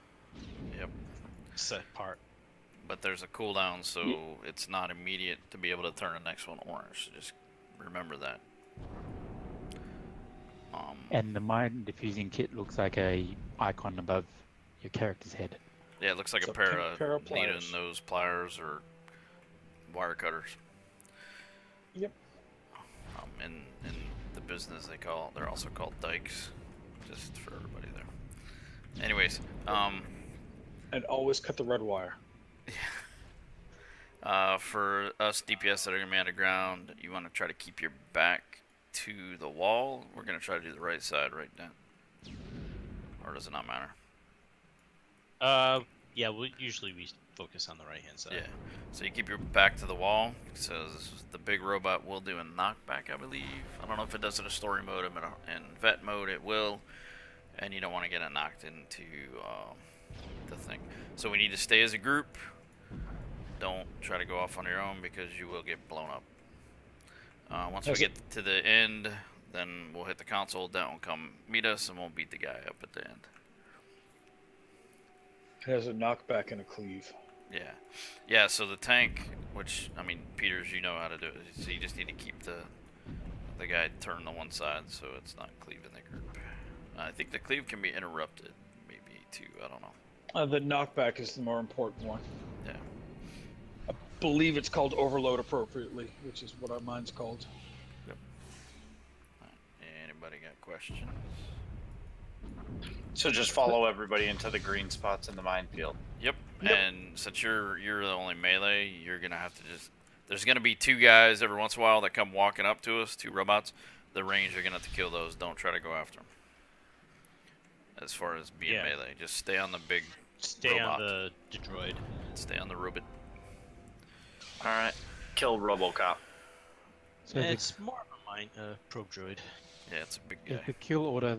Yep. set part. But there's a cooldown, so it's not immediate to be able to turn the next one orange. So just remember that. And the mine diffusing kit looks like a icon above your character's head. Yeah, it looks like It's a a pair pink of pair of needle pliers. nose pliers or wire cutters. Yep. In the business, they're also called dikes, just for everybody there. Anyways, And always cut the red wire. for us DPS that are gonna be underground, you want to try to keep your back to the wall. We're gonna try to do the right side right now. Or does it not matter? Yeah, usually we focus on the right hand side. Yeah. So you keep your back to the wall. So the big robot will do a knockback, I believe. I don't know if it does it in story mode. In vet mode, it will. And you don't want to get it knocked into the thing. So we need to stay as a group. Don't try to go off on your own because you will get blown up. Once we get to the end, then we'll hit the console. That will come meet us, and we'll beat the guy up at the end. It has a knockback and a cleave. Yeah. Yeah, so the tank, which, I mean, Peters, you know how to do it. So you just need to keep the the guy turned to one side, so it's not cleaving the group. I think the cleave can be interrupted, maybe too. I don't know. The knockback is the more important one. Yeah. I believe it's called overload appropriately, which is what our mine's called. Yep. Anybody got questions? So just follow everybody into the green spots in the minefield. Yep. And since you're the only melee, you're gonna have to just. There's gonna be 2 guys every once in a while that come walking up to us, 2 robots. The range, you're gonna have to kill those. Don't try to go after them. As far as being melee, just stay on the big. Stay robot. on the droid. Stay on the robot. All right, kill RoboCop. So It's more of a mine, probe droid. Yeah, it's a big is guy. the kill order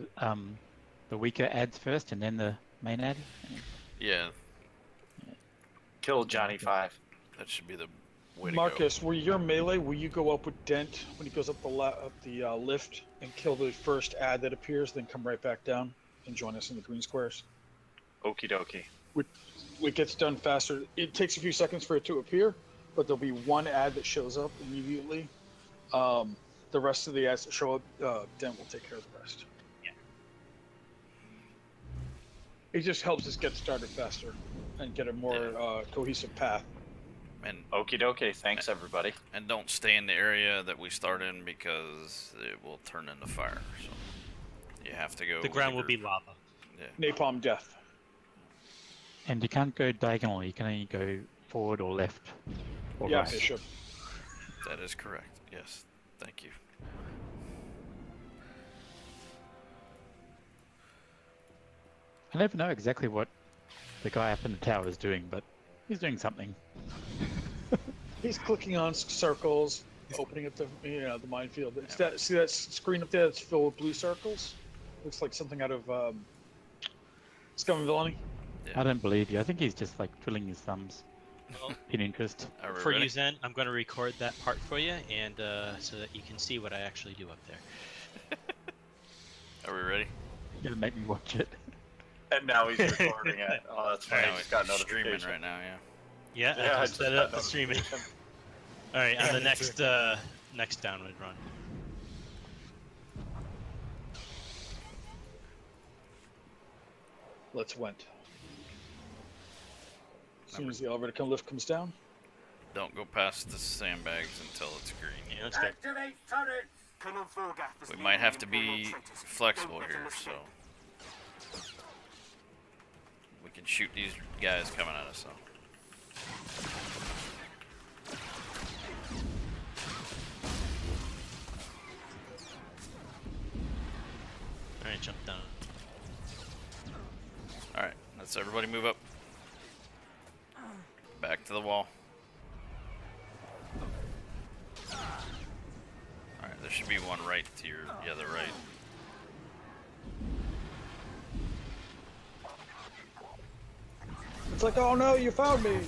the weaker ads first and then the main ad? Yeah, Kill Johnny 5. that should be the way to Marcus, were you melee? Will you go up with Dent when he goes up the lift and kill the first ad that appears, then come right back down and join us in the green squares? Okie dokie. It gets done faster. It takes a few seconds for it to appear, but there'll be one ad that shows up immediately. The rest of the ads that show up, Dent will take care of the rest. Yeah. It just helps us get started faster and get a more cohesive path. And Okie dokie. Thanks, everybody. and don't stay in the area that we start in because it will turn into fire. So you have to go. The with ground will be group. lava. Yeah. Napalm death. And you can't go diagonal, you can only go forward or left. Or Yeah, right. Bishop. That is correct. Yes. Thank you. I never know exactly what the guy up in the tower is doing, but he's doing something. He's clicking on circles, opening up the the minefield. It's that, see that screen up there that's filled with blue circles? Looks like something out of Scum and Villainy. I don't believe you. I think he's just like twiddling his thumbs Well, in interest. Are we for ready? you, Zen, I'm going to record that part for you, and so that you can see what I actually do up there. Are we ready? You're gonna make me watch it. And now he's recording it. Oh, that's funny. Now I just got it's streaming notification. right now. Yeah. Yeah, Yeah, I I just just set got up the streaming. notification. All right, on the next downward run. Let's went. As soon as the elevator lift comes down. Don't go past the sandbags until it's green. Yeah, let's go. Activate turrets! Colonel Forgath is We leading might have to the Imperial be traitors. flexible Don't let here, them so escape. we can shoot these guys coming at us. So. All right, jump down. All right, let's everybody move up. Back to the wall. All right, there should be one right to your the right. It's like, oh no, you found me!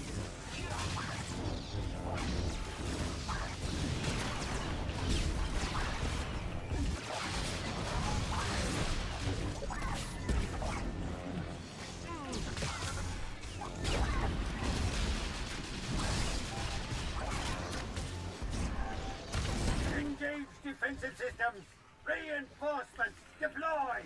Engage defensive systems! Reinforcements deploy!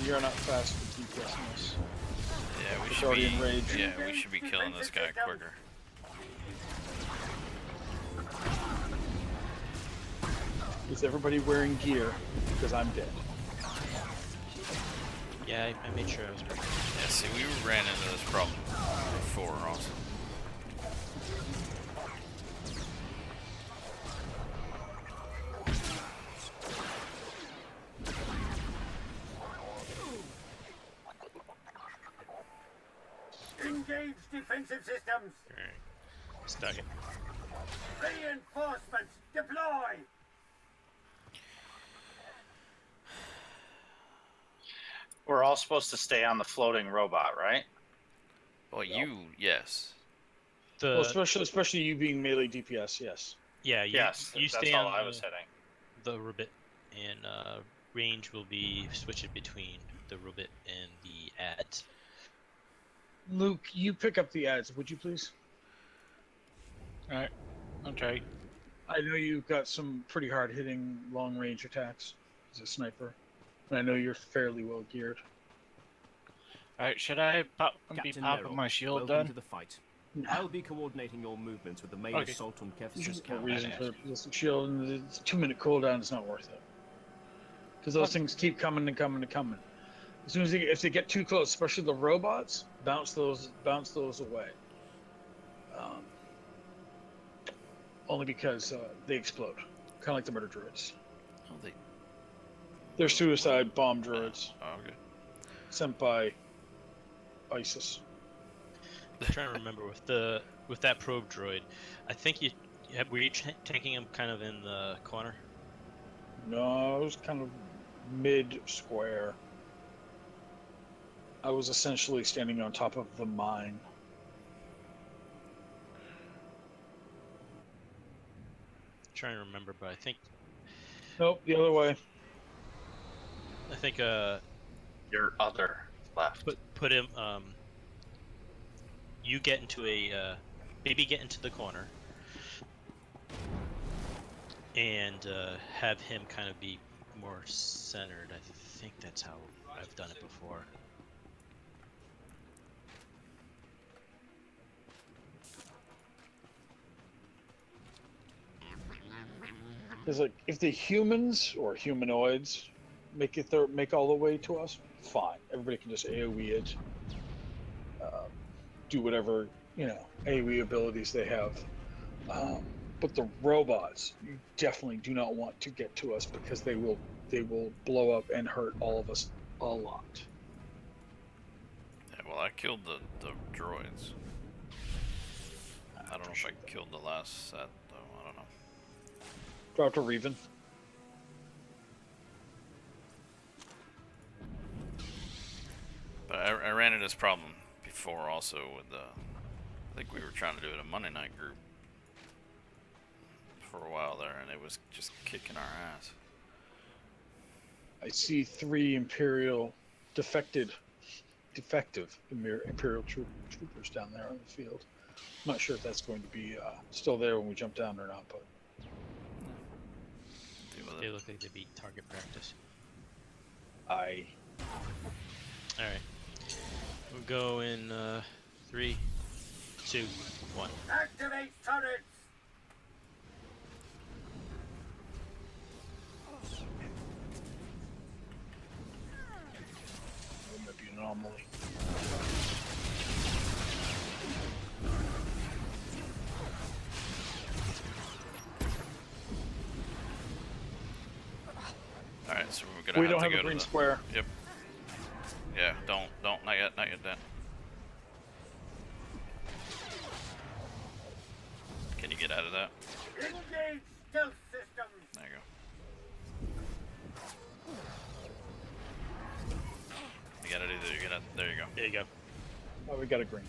You're not fast for DPSing us. Yeah, we It's should already be. enraged. Yeah, we should be killing this guy quicker. Is everybody wearing gear? Because I'm dead. Yeah, I made sure I was ready. Yeah, see, we ran into this problem before also. Engage defensive systems! All right, stuck it. Reinforcements deploy! We're all supposed to stay on the floating robot, right? Well, you, yes. The Well, especially you being melee DPS, yes. yeah, you, Yes, you that's stay all on I was hitting. the ribbit, and range will be switched between the ribbit and the ads. Luke, you pick up the ads, would you please? Alright. Okay. I know you've got some pretty hard hitting long range attacks as a sniper. And I know you're fairly well geared. Alright, should I be popping my shield then? To the fight. I'll be coordinating your movements with the main Okay. assault on There's Kef's just no camp. reason for a ballistic shield, and the 2-minute cooldown is not worth it. Because those things keep coming and coming and coming. As soon as if they get too close, especially the robots, bounce those away. Only because they explode, kind of like the murder droids. Oh, They're suicide bomb droids Oh, okay. sent by ISIS. I'm trying to remember with that probe droid. I think were you tanking him kind of in the corner? No, it was kind of mid-square. I was essentially standing on top of the mine. Trying to remember, but I think Nope, the other way. Your other left. put him you get into maybe get into the corner and have him kind of be more centered. I think that's how I've done it before. Because like, if the humans or humanoids make all the way to us, fine. Everybody can just AOE it, do whatever AOE abilities they have. But the robots, you definitely do not want to get to us because they will blow up and hurt all of us a lot. Yeah, well, I killed the droids. I don't know if I killed the last set, though. I don't know. Drop to Reven. But I ran into this problem before also with I think we were trying to do it a Monday night group for a while there, and it was just kicking our ass. I see 3 Imperial defective Imperial troopers down there on the field. I'm not sure if that's going to be still there when we jump down or not, but They look like they beat target practice. Alright. We'll go in 3, 2, 1. Activate turrets! That might be an anomaly. Alright, so we're gonna We have don't to have go a green to the... square. Yep. Yeah, don't, not yet, Dan. Can you get out of that? Engage stealth systems! There you go. You gotta do that, there you go. There you go. Oh, we got a green.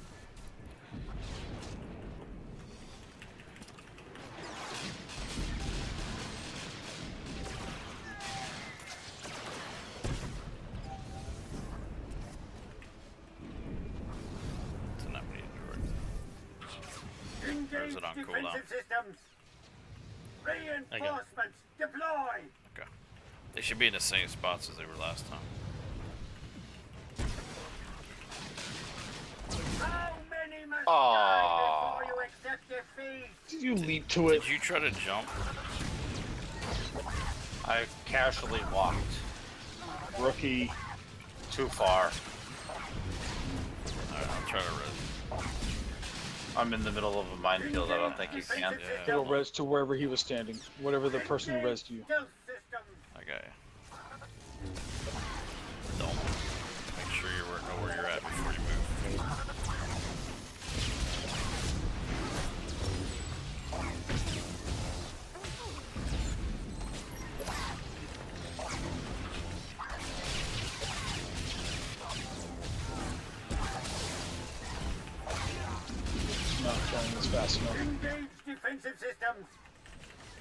So now we need to do it. Or Engage is it on defensive cooldown? systems! Reinforcements deploy! Okay. They should be in the same spots as they were last time. How many must die before you accept defeat? Did you leap to it? Did you try to jump? I casually walked. Rookie. Too far. Alright, I'll try to res. I'm in the middle of a minefield. I don't think you can. Yeah. It'll res to wherever he was standing. Whatever the person who resed you. Stealth systems! I got you. Don't. Make sure you know where you're at before you move. not killing this fast enough. Engage defensive systems.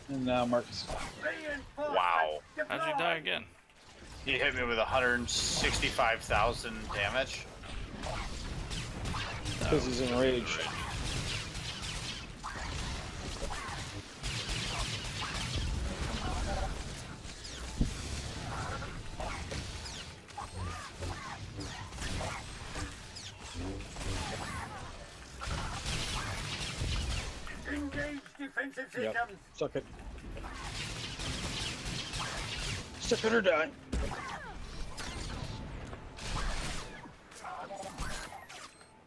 And now Marcus. Reinforcements Wow. How'd you die again? He hit me with 165,000 damage. Because he's enraged. Engage defensive systems. Yep. Suck it. Suck it or die.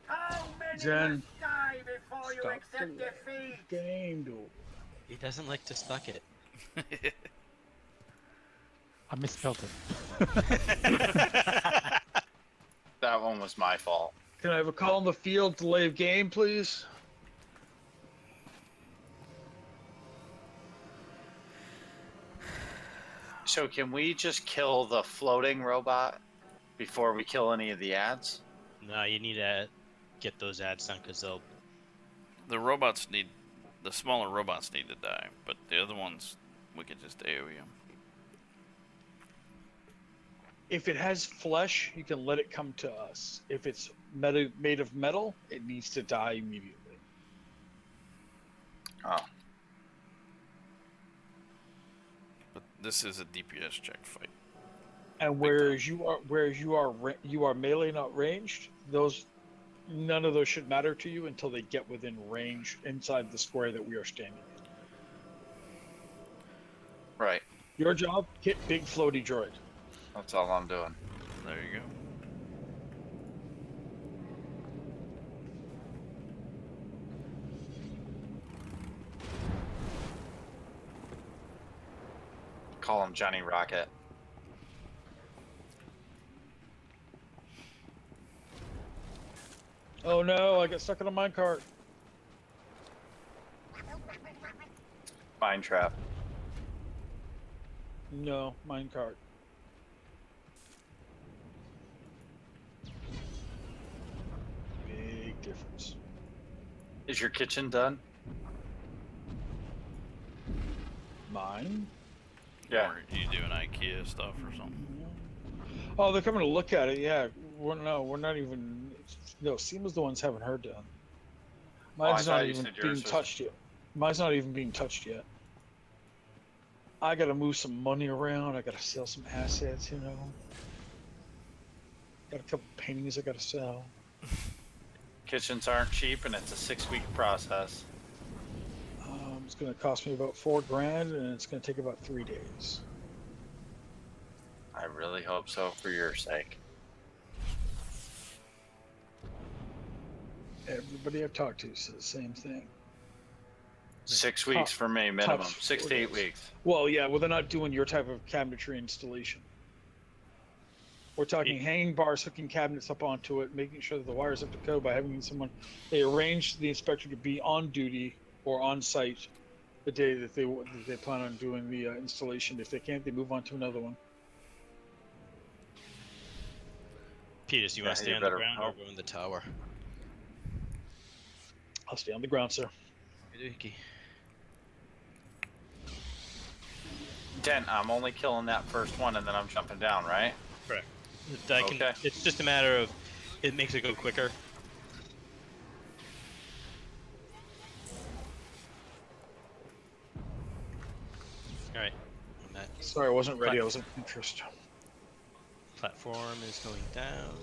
How many Jen. must die before you Stop accept the defeat? game, dude. He doesn't like to suck it. I misspelled it. That one was my fault. Can I have a call on the field, delay of game, please? So can we just kill the floating robot before we kill any of the ads? No, you need to get those ads done because they'll. The smaller robots need to die, but the other ones, we could just AoE them. If it has flesh, you can let it come to us. If it's made of metal, it needs to die immediately. Oh. But this is a DPS check fight. And whereas you are melee, not ranged. None of those should matter to you until they get within range inside the square that we are standing in. Right. Your job: hit big floaty droid. That's all I'm doing. There you go. Call him Johnny Rocket. Oh no! I got stuck in a minecart. Mine trap. No, minecart. Big difference. Is your kitchen done? Mine? Yeah. Or you doing IKEA stuff or something? Oh, they're coming to look at it. Yeah. We're not even. No, Seema's the ones haven't heard done. Mine's I not thought you even said yours being was- touched yet. Mine's not even being touched yet. I gotta move some money around. I gotta sell some assets, you know. Got a couple paintings I gotta sell. Kitchens aren't cheap, and it's a 6-week process. It's gonna cost me about $4,000, and it's gonna take about 3 days. I really hope so, for your sake. Everybody I've talked to says the same thing. 6 weeks for me, minimum. Tops 6 to 4 8 days. weeks. Well, yeah, well, they're not doing your type of cabinetry installation. We're talking hanging bars, hooking cabinets up onto it, making sure that the wire's up to code by having someone. They arrange the inspector to be on duty or on site the day that they plan on doing the installation. If they can't, they move on to another one. Peters, you want to stay on the ground or go in the tower? I'll stay on the ground, sir. Okey-dokey. Dent, I'm only killing that first one, and then I'm jumping down, right? Correct. Okay. It's just a matter of it makes it go quicker. All right. And that Sorry, I wasn't ready. I was in interest. platform is going down.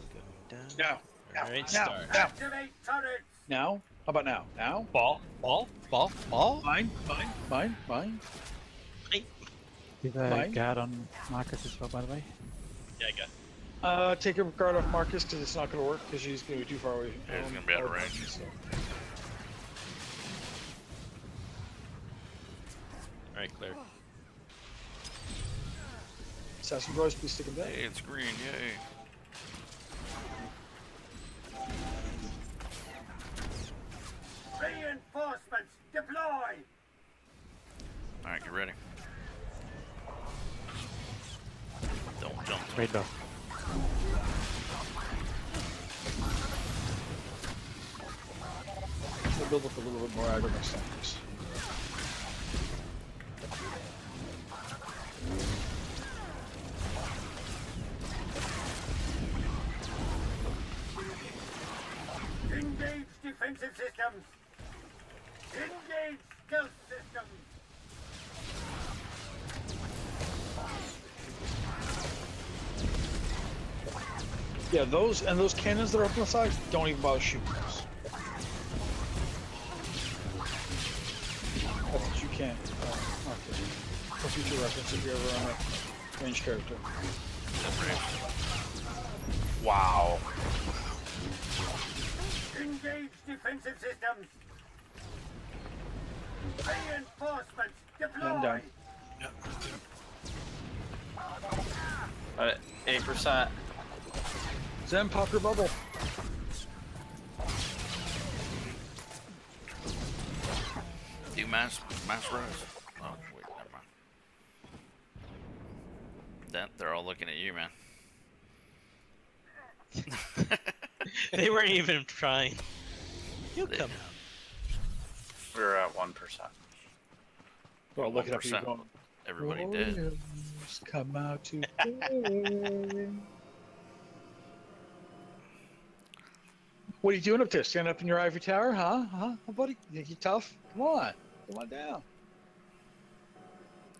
Now. All right, Now. start. Now. Activate turrets. Now. How about now? Now. Ball. Mine. Is a Mine? guard on Marcus as well, by the way? Yeah, I got. Take a guard off Marcus because it's not going to work because she's going to be too far away. Yeah, he's gonna be out of range. So. All right, clear. Assassin droids, please stick him down. Hey, it's green, yay. Reinforcements deploy. Alright, get ready. Don't jump. Raid buff. build up a little bit more aggro next time, please. Engage defensive systems. Engage stealth systems. Yeah, those cannons that are up on the sides, don't even bother shooting those. That's what you can. Okay. For future reference, if you're ever on a ranged character. Wow. Engage defensive systems. Reinforcements I'm down. Alright, 8%. Zen, pop your bubble. Do mass res. Oh wait, never mind. They're all looking at you, man. They weren't even trying. You'll come out. We're at 1%. Well, look it up. 1%. Going, Everybody did. Warriors come out to play. What are you doing up there? Stand up in your ivory tower, huh? Huh, buddy? You think you're tough? Come on down.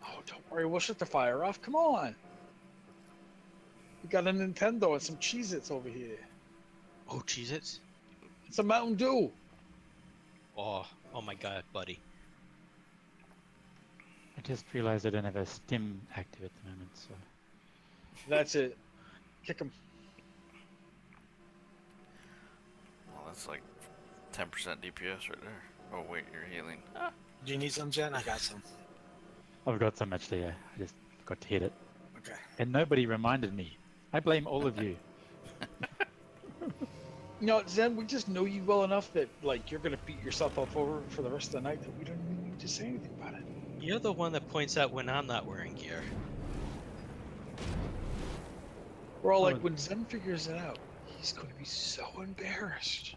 Oh, don't worry. We'll shut the fire off. Come on. We got a Nintendo and some Cheez-Its over here. Oh, Cheez-Its? It's a Mountain Dew. Oh my god, buddy. I just realized I don't have a stim active at the moment, so. That's it. Kick him. Well, that's like 10% DPS right there. Oh wait, you're healing. Ah. Do you need some, Jen? I got some. I've got some actually, yeah. I just forgot to hit it. Okay. And nobody reminded me. I blame all of you. No, Zen, we just know you well enough that, like, you're gonna beat yourself up over for the rest of the night that we don't even need to say anything about it. You're the one that points out when I'm not wearing gear. We're all like, when Zen figures it out, he's gonna be so embarrassed.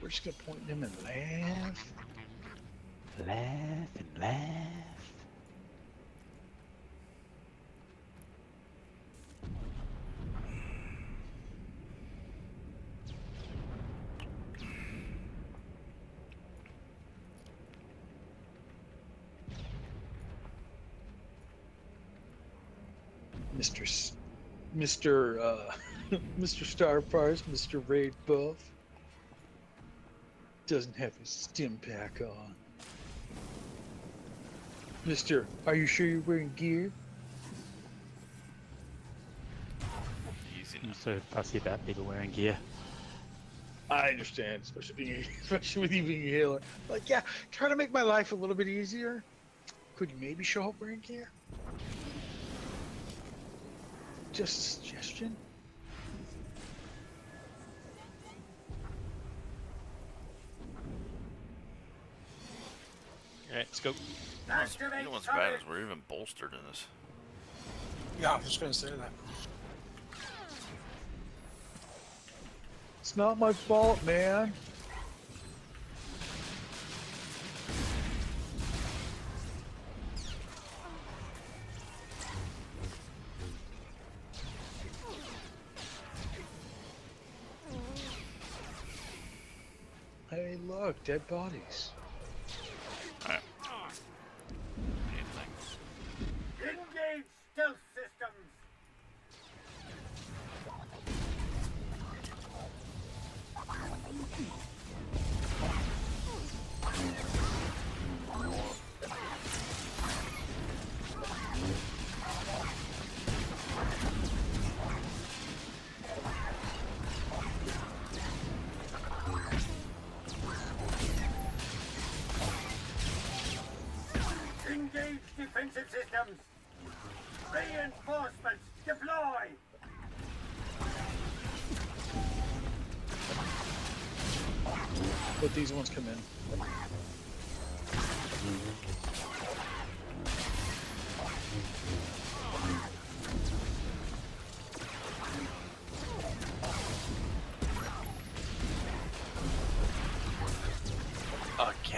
We're just gonna point at him and laugh. Laugh and laugh. Mr. Starfires, Mr. Raid Buff doesn't have his stim pack on. Mr. Are you sure you're wearing gear? Easy I'm enough. so fussy about people wearing gear. I understand, especially with you being a healer. Like, yeah, try to make my life a little bit easier. Could you maybe show up wearing gear? Just a suggestion. Alright, let's go. You know what's bad is we're even bolstered in this. Yeah, I was just gonna say that. It's not my fault, man. Hey, look, dead bodies. Alright. Engage stealth systems. Engage defensive systems. Reinforcements deploy. Let these ones come in.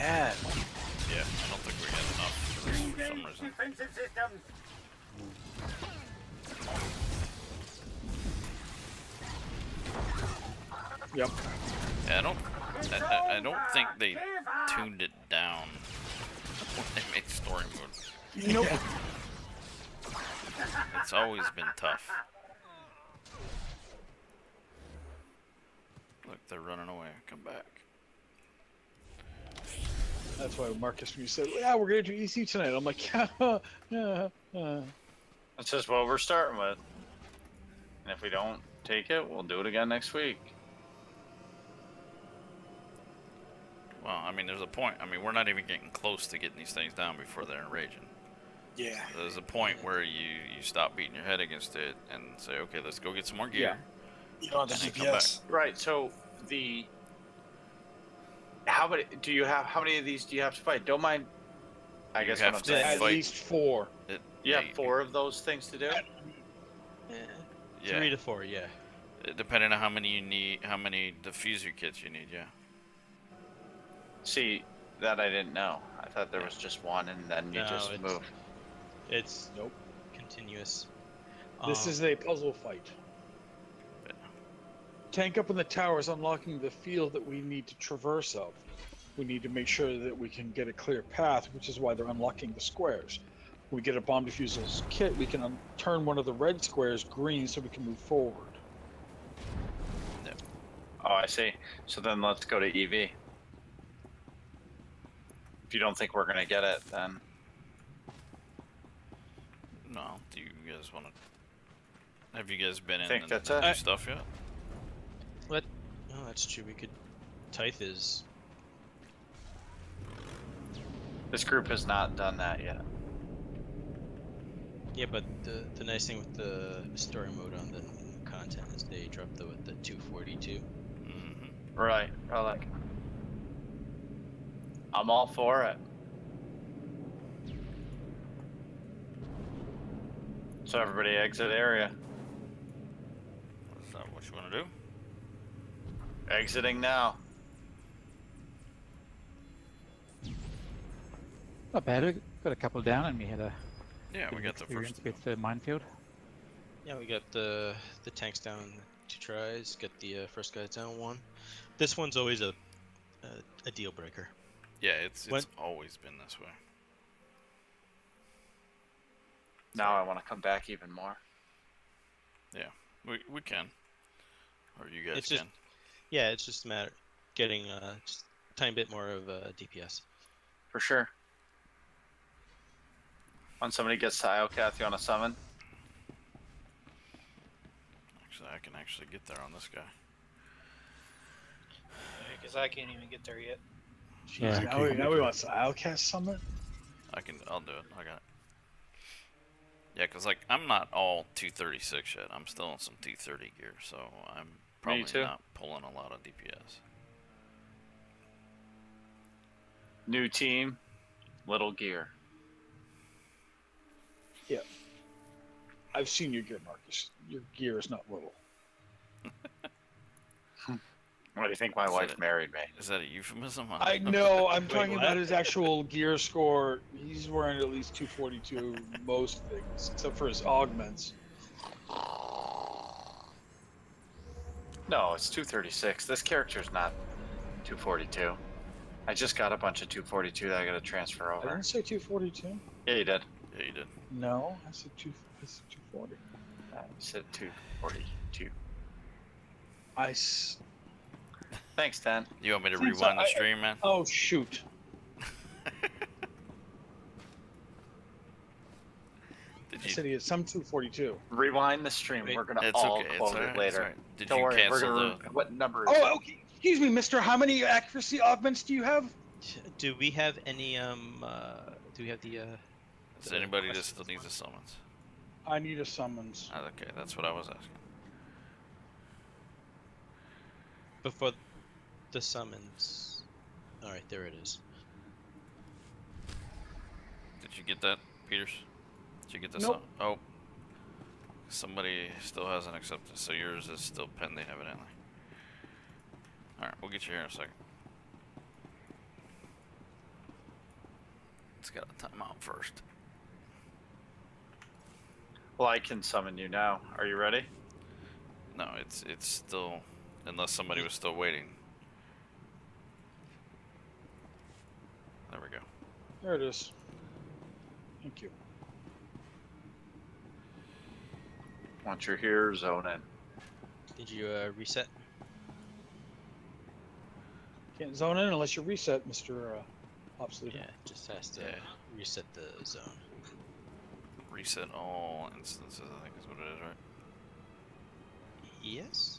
Yeah. Yeah, I don't think we had enough for this for some reason. Defensive systems. Yep. Yeah, I don't think they tuned it down when they made story mode. Nope. It's always been tough. Look, they're running away. Come back. That's why Marcus, when you said, "Yeah, we're gonna do EC tonight," I'm like, yeah. That's just what we're starting with. And if we don't take it, we'll do it again next week. Well, I mean, there's a point. I mean, we're not even getting close to getting these things down before they're raging. Yeah. There's a point where you stop beating your head against it and say, okay, let's go get some more gear. You don't have the and then come back. GPS. Right. So how many of these do you have to fight? Don't mind. I guess what I'm saying. At fight- least 4. You have 4 of those things to do. Yeah. 3 to 4, yeah. Depending on how many you need, how many diffuser kits you need. Yeah. See, that I didn't know. I thought there was just one, and then you No, just it's- move. It's Nope. continuous. This is a puzzle fight. Yeah. Tank up in the tower is unlocking the field that we need to traverse of. We need to make sure that we can get a clear path, which is why they're unlocking the squares. When we get a bomb diffuser's kit, we can turn one of the red squares green so we can move forward. Oh, I see. So then let's go to EV. If you don't think we're gonna get it, then No. Do you guys want to? Have you guys been in Think and that's do it? stuff yet? What? Oh, that's true. We could. Tithe is. this group has not done that yet. Yeah, but the nice thing with the story mode on the content is they dropped the 242. Mm-hmm. Right. Like, I'm all for it. So everybody exit area. Is that what you want to do? Exiting now. Not bad. We got a couple down, and we had a Yeah, we good got the experience first. with the minefield. Yeah, we got the tanks down 2 tries. Got the first guys down 1. This one's always a deal breaker. Yeah, it's When- always been this way. Now I want to come back even more. Yeah, we can. Or you guys It's just- can. Yeah, it's just a matter getting just a tiny bit more of DPS. For sure. When somebody gets to Iocath, you want to summon? Actually, I can actually get there on this guy. Because I can't even get there yet. Yeah. Now we want some Outcast Summit? I'll do it. I got it. Yeah, because like I'm not all 236 yet. I'm still on some 230 gear, so I'm probably too. not pulling a lot of DPS. New team, little gear. Yeah. I've seen your gear, Marcus. Your gear is not little. What do you think my Is wife that- married me? Is that a euphemism? I know. I'm Wait, talking what? about his actual gear score. He's wearing at least 242 most things, except for his augments. No, it's 236. This character's not 242. I just got a bunch of 242 that I got to transfer I over. didn't say 242. Yeah, you did. Yeah, you did. No, I said 240. You said 242. Thanks, Dan. You want me to Since rewind the I- stream, man? Oh shoot! Did I you? said he had some 242. Rewind the stream. Wait, We're gonna It's all okay. It's quote alright. it It's later. alright. Did Don't you worry. We're cancel gonna. the? What number? Is Oh, okay. Excuse me, Mister. How many accuracy augments do you have? Do we have any do we have the Is anybody that still needs a summons? I need a summons. Okay, that's what I was asking. before the summons? All right, there it is. Did you get that, Peters? Did you get this? Nope. Oh, somebody still hasn't accepted, so yours is still pending, evidently. All right, we'll get you here in a second. It's got a timeout first. Well, I can summon you now. Are you ready? No, it's still, unless somebody was still waiting. There we go. There it is. Thank you. Once you're here, zone in. Did you reset? Can't zone in unless you reset, Mr. Ops Leader. Yeah, just has to reset the zone. Reset all instances, I think is what it is, right? Yes.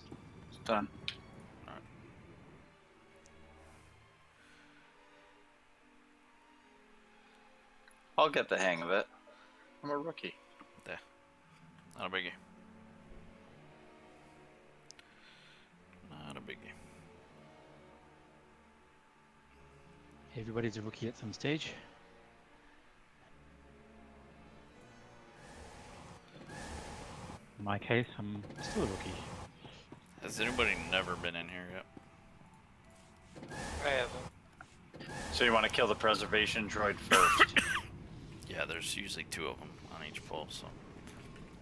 It's done. Alright. I'll get the hang of it. I'm a rookie. There. Not a biggie. Not a biggie. Everybody's a rookie at some stage. In my case, I'm still a rookie. Has anybody never been in here yet? I haven't. So you want to kill the preservation droid first? Yeah, there's usually 2 of them on each pull, so.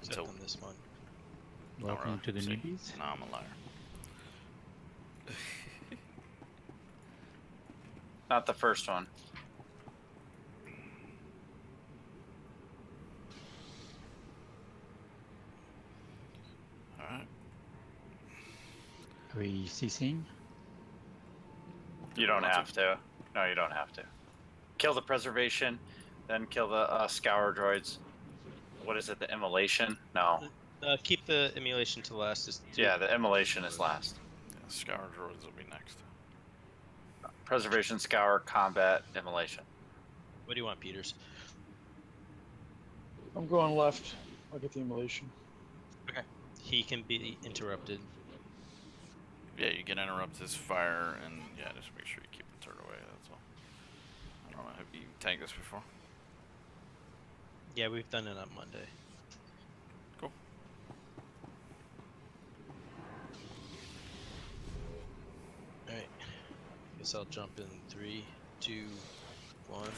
Except on this one. Welcome really. to the See? newbies. No, I'm a liar. Not the first one. Alright. Are we CCing? You don't have to. No, you don't have to. Kill the preservation, then kill the scour droids. What is it? The immolation? No. Keep the emulation to last. Yeah, the immolation is last. Yeah, Scour droids will be next. Preservation, scour, combat, immolation. What do you want, Peters? I'm going left. I'll get the immolation. Okay. He can be interrupted. Yeah, you can interrupt his fire, and yeah, just make sure you keep the turret away, that's all. I don't know, have you tanked this before? Yeah, we've done it on Monday. Cool. Alright. Guess I'll jump in 3, 2, 1.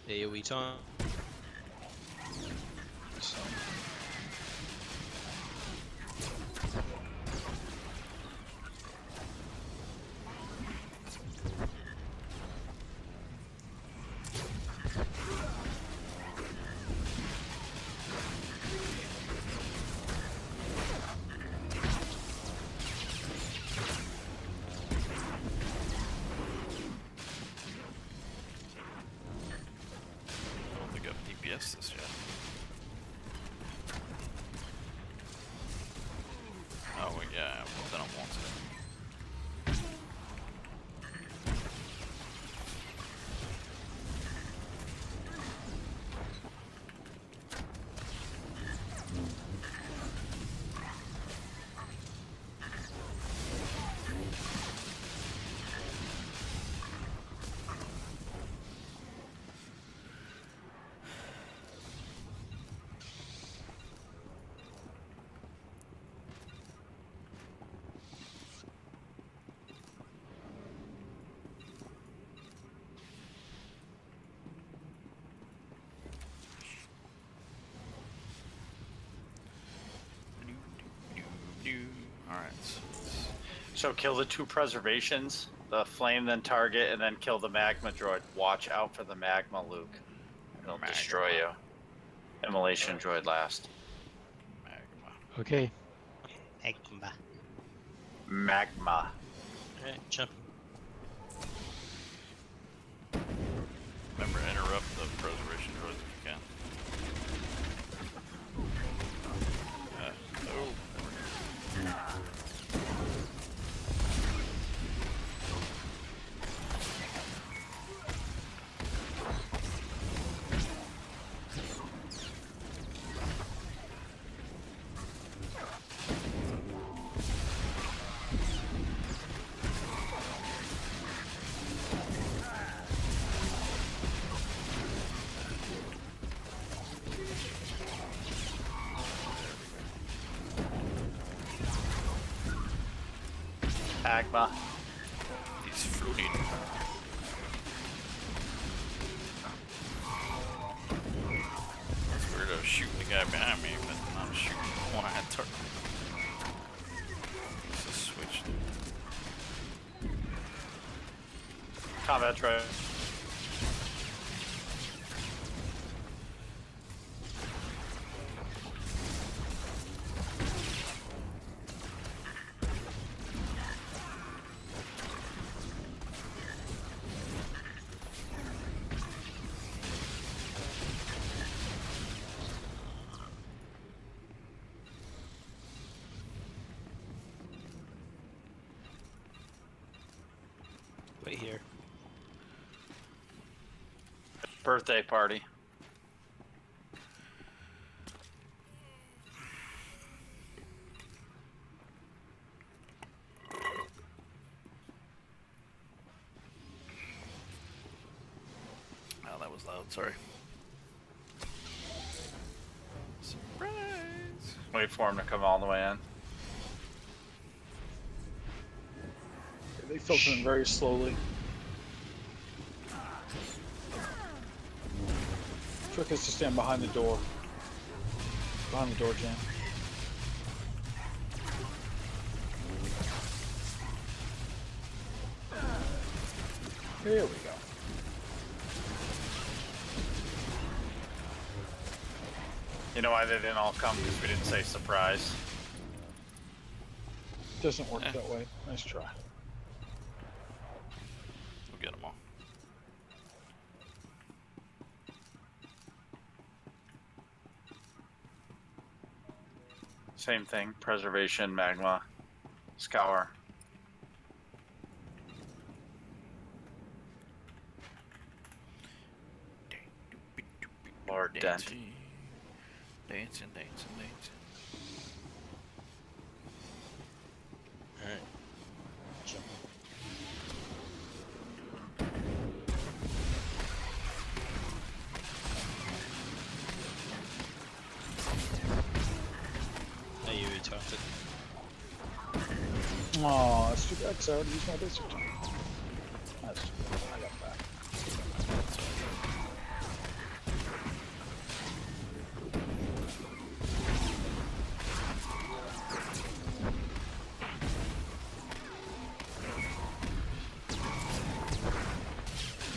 AoE taunt. So, I don't think I've DPS this yet. Oh, wait, yeah, well, then I want to. Alright, So kill the 2 preservations, the flame, then target, and then kill the magma droid. Watch out for the magma, Luke. It'll destroy you. Immolation droid last. magma. Okay. Magma. Magma. Alright, jump. Remember, interrupt the preservation droids if you can. Magma. He's floating. the guy behind me, but I'm shooting the one I had targeted. Just switched. Combat droid. Wait here. Birthday party. Oh, that was loud. Sorry. Surprise! Wait for him to come all the way in. They filter in very slowly. Trick is to stand behind the door. Behind the door jam. Here we go. You know why they didn't all come? Because we didn't say surprise. Doesn't work that way. Nice try. We'll get them all. Same thing. Preservation, magma, scour. Lord Dent. Dancing. Alright. Jump. Hey, you retarded. Aw, that's too bad because I already used my basic time. That's too bad. I got back.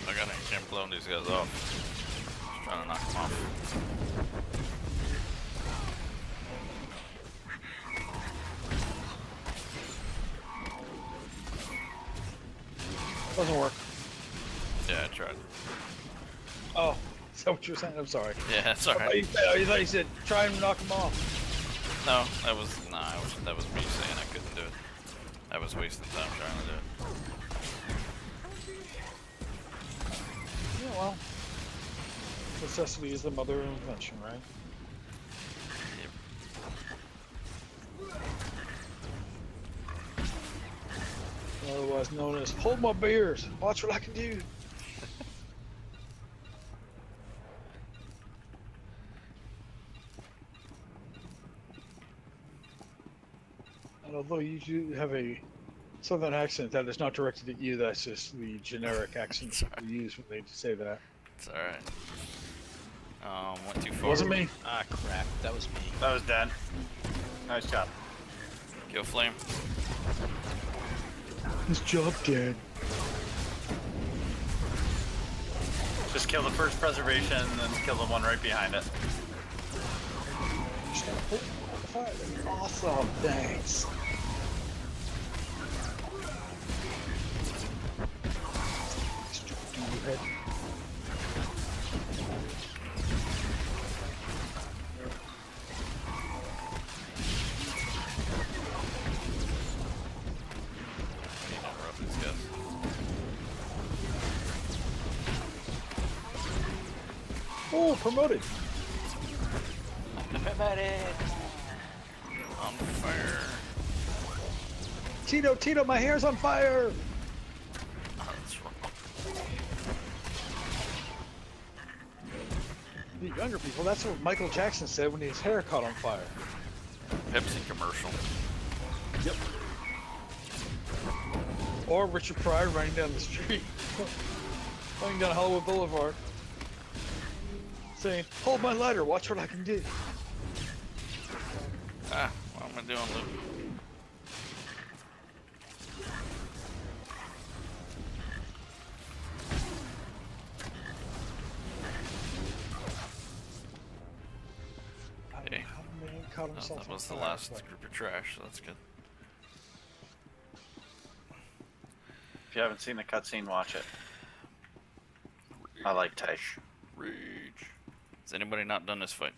I can't blow these guys off. Just trying to knock them off. Doesn't work. Yeah, I tried. Oh, is that what you were saying? I'm sorry. Yeah, that's alright. I thought you said try and knock him off. No, that was me saying I couldn't do it. I was wasting time trying to do it. Yeah, well, necessity is the mother of invention, right? Otherwise known as hold my beers, watch what I can do. And although you do have a southern accent that is not directed at you, that's just the generic accent we use when they say that. It's alright. Went too far. Wasn't me. Ah, crap. That was me. That was Dan. Nice job. Kill Flame. His job dead. Just kill the first preservation and then kill the one right behind it. Awesome, thanks. Oh, promoted. Promoted. On fire. Tito, my hair's on fire. Oh, that's wrong. The younger people, that's what Michael Jackson said when his hair caught on fire. Pepsi commercial. Yep. Or Richard Pryor running down the street. Running down Hollywood Boulevard. Saying, hold my lighter, watch what I can do. Ah, what am I doing, Luke? Okay. Caught Oh, himself that on was the fire, last but- group of trash, so that's good. If you haven't seen the cutscene, watch it. I like Tesh. Rage. Has anybody not done this fight?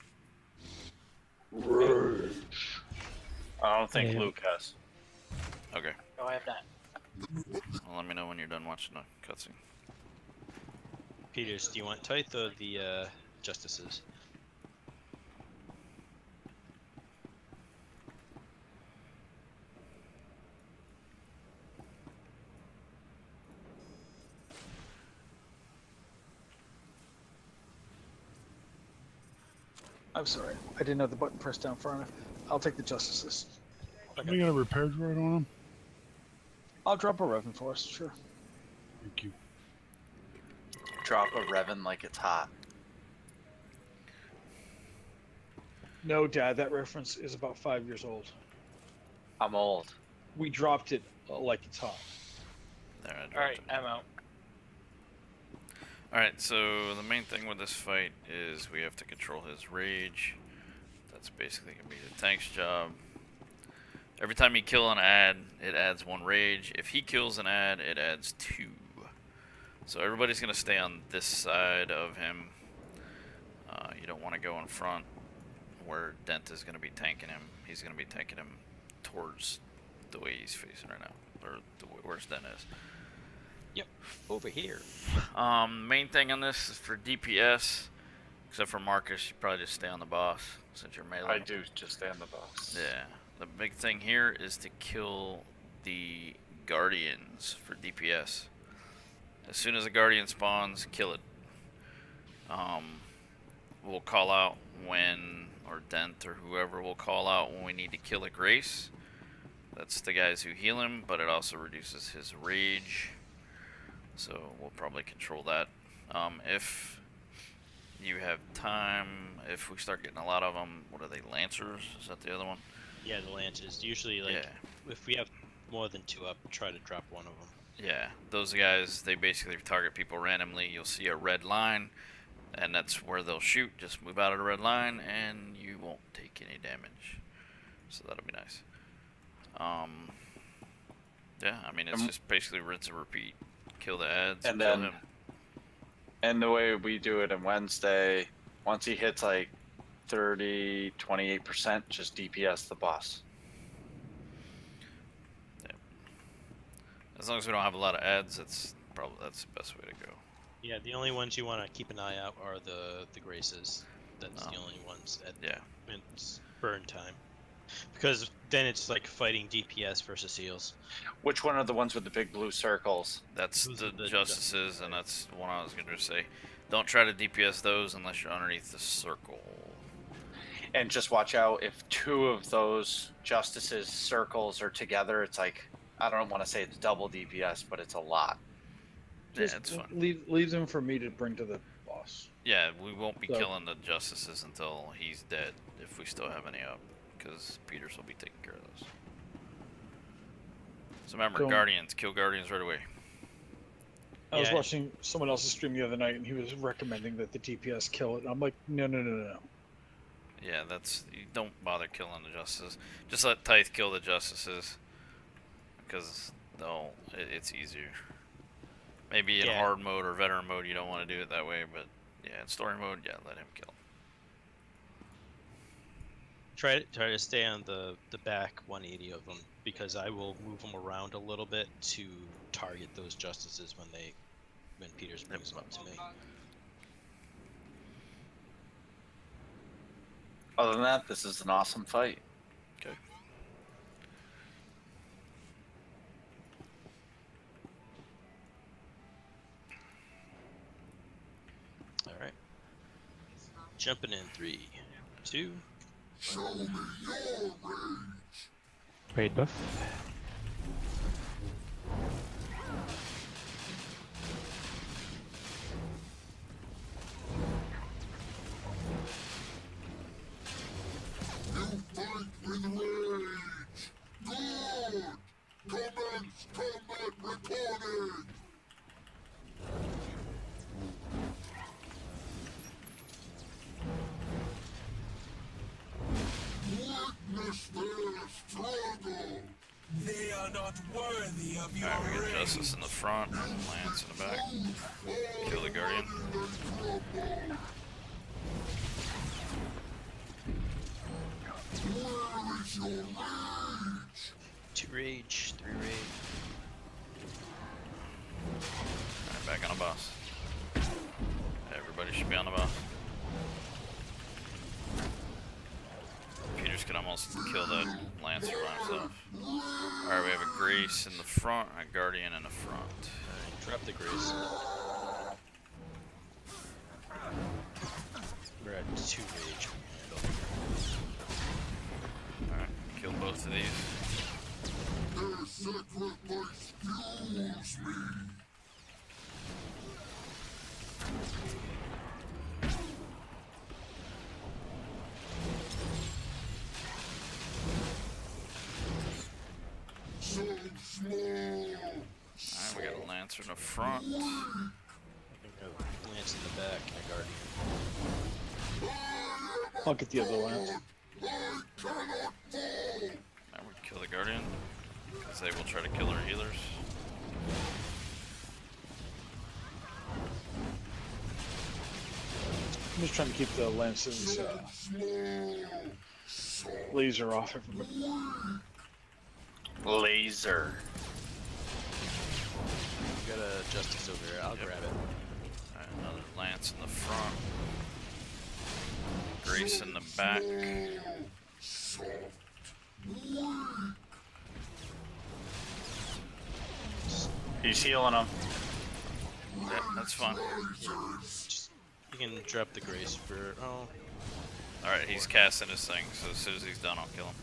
I don't think Yeah. Luke has. Okay. No, I have not. Well, let me know when you're done watching the cutscene. Peters, do you want Tithe or the Justices? I'm sorry. I didn't have the button pressed down far enough. I'll take the Justices. Somebody got a repair droid on him? I'll drop a Revan for us, sure. Thank you. Drop a Revan like it's hot. No, Dad, that reference is about 5 years old. I'm old. We dropped it like it's hot. There, I dropped Alright, it. I'm out. Alright, so the main thing with this fight is we have to control his rage. That's basically going to be the tank's job. Every time you kill an ad, it adds 1 rage. If he kills an ad, it adds 2. So everybody's going to stay on this side of him. You don't want to go in front where Dent is going to be tanking him. He's going to be tanking him towards the way he's facing right now, or where his Dent is. Yep, over here. Main thing on this is for DPS, except for Marcus, you probably just stay on the boss since you're melee. I do just stay on the boss. Yeah. The big thing here is to kill the Guardians for DPS. As soon as a Guardian spawns, kill it. We'll call out when, or Dent or whoever will call out when we need to kill a Grace. That's the guys who heal him, but it also reduces his rage. So we'll probably control that. If you have time, if we start getting a lot of them, what are they, Lancers? Is that the other one? Yeah, the Lances. Usually, like, Yeah. if we have more than 2 up, try to drop one of them. Yeah, those guys, they basically target people randomly. You'll see a red line, and that's where they'll shoot. Just move out of the red line, and you won't take any damage. So that'll be nice. Yeah, I mean, it's just basically rinse and repeat. Kill the ads, And kill then- him. And the way we do it on Wednesday, once he hits like 30, 28%, just DPS the boss. As long as we don't have a lot of ads, that's the best way to go. Yeah, the only ones you want to keep an eye out are the Graces. That's the only ones at it's burn time. Because then it's like fighting DPS versus heals. Which one are the ones with the big blue circles? That's Those the are the Justices, and that's the one I was going to say. Don't try to DPS those unless you're underneath the circle. And just watch out if 2 of those Justices circles are together, it's like, I don't want to say it's double DPS, but it's a lot. Just it's fun. leave them for me to bring to the boss. Yeah, we won't be So- killing the Justices until he's dead, if we still have any up, because Peters will be taking care of those. So remember, Cool. Guardians, kill Guardians right away. I was Yeah. watching someone else's stream the other night, and he was recommending that the DPS kill it. And I'm like, no. Yeah, you don't bother killing the Justices. Just let Tithe kill the Justices, because it's easier. Maybe in Yeah. hard mode or veteran mode you don't want to do it that way, but yeah, in story mode, yeah, let him kill. Try to stay on the back 180 of them, because I will move them around a little bit to target those Justices when Peters brings them up to me. Other than that, this is an awesome fight. Okay. All right. Jumping in 3, 2. Show me your rage. Raid buff. You fight with They are not worthy of your Alright, we got reign. Justice in the front, Lance in the back. Kill the Guardian. Two rage, three rage. Alright, back on the boss. Everybody should be on the boss. Peters can almost kill that Lancer by himself. Alright, we have a Grace in the front, a Guardian in the front. Alright, drop the Grace. We're at 2 rage. Alright, kill both of these. Alright, we got a Lancer in the front. I think a Lance in the back and a Guardian. I'll get the other lance. Now we kill the Guardian, because they will try to kill our healers. I'm just trying to keep the lance's laser off everybody. Laser. We got a Justice over here. I'll grab it. Alright, another Lance in the front. Grace in the back. He's healing him. Yeah, that's fine. You can drop the Grace for. Oh. Alright, he's casting his thing, so as soon as he's done, I'll kill him.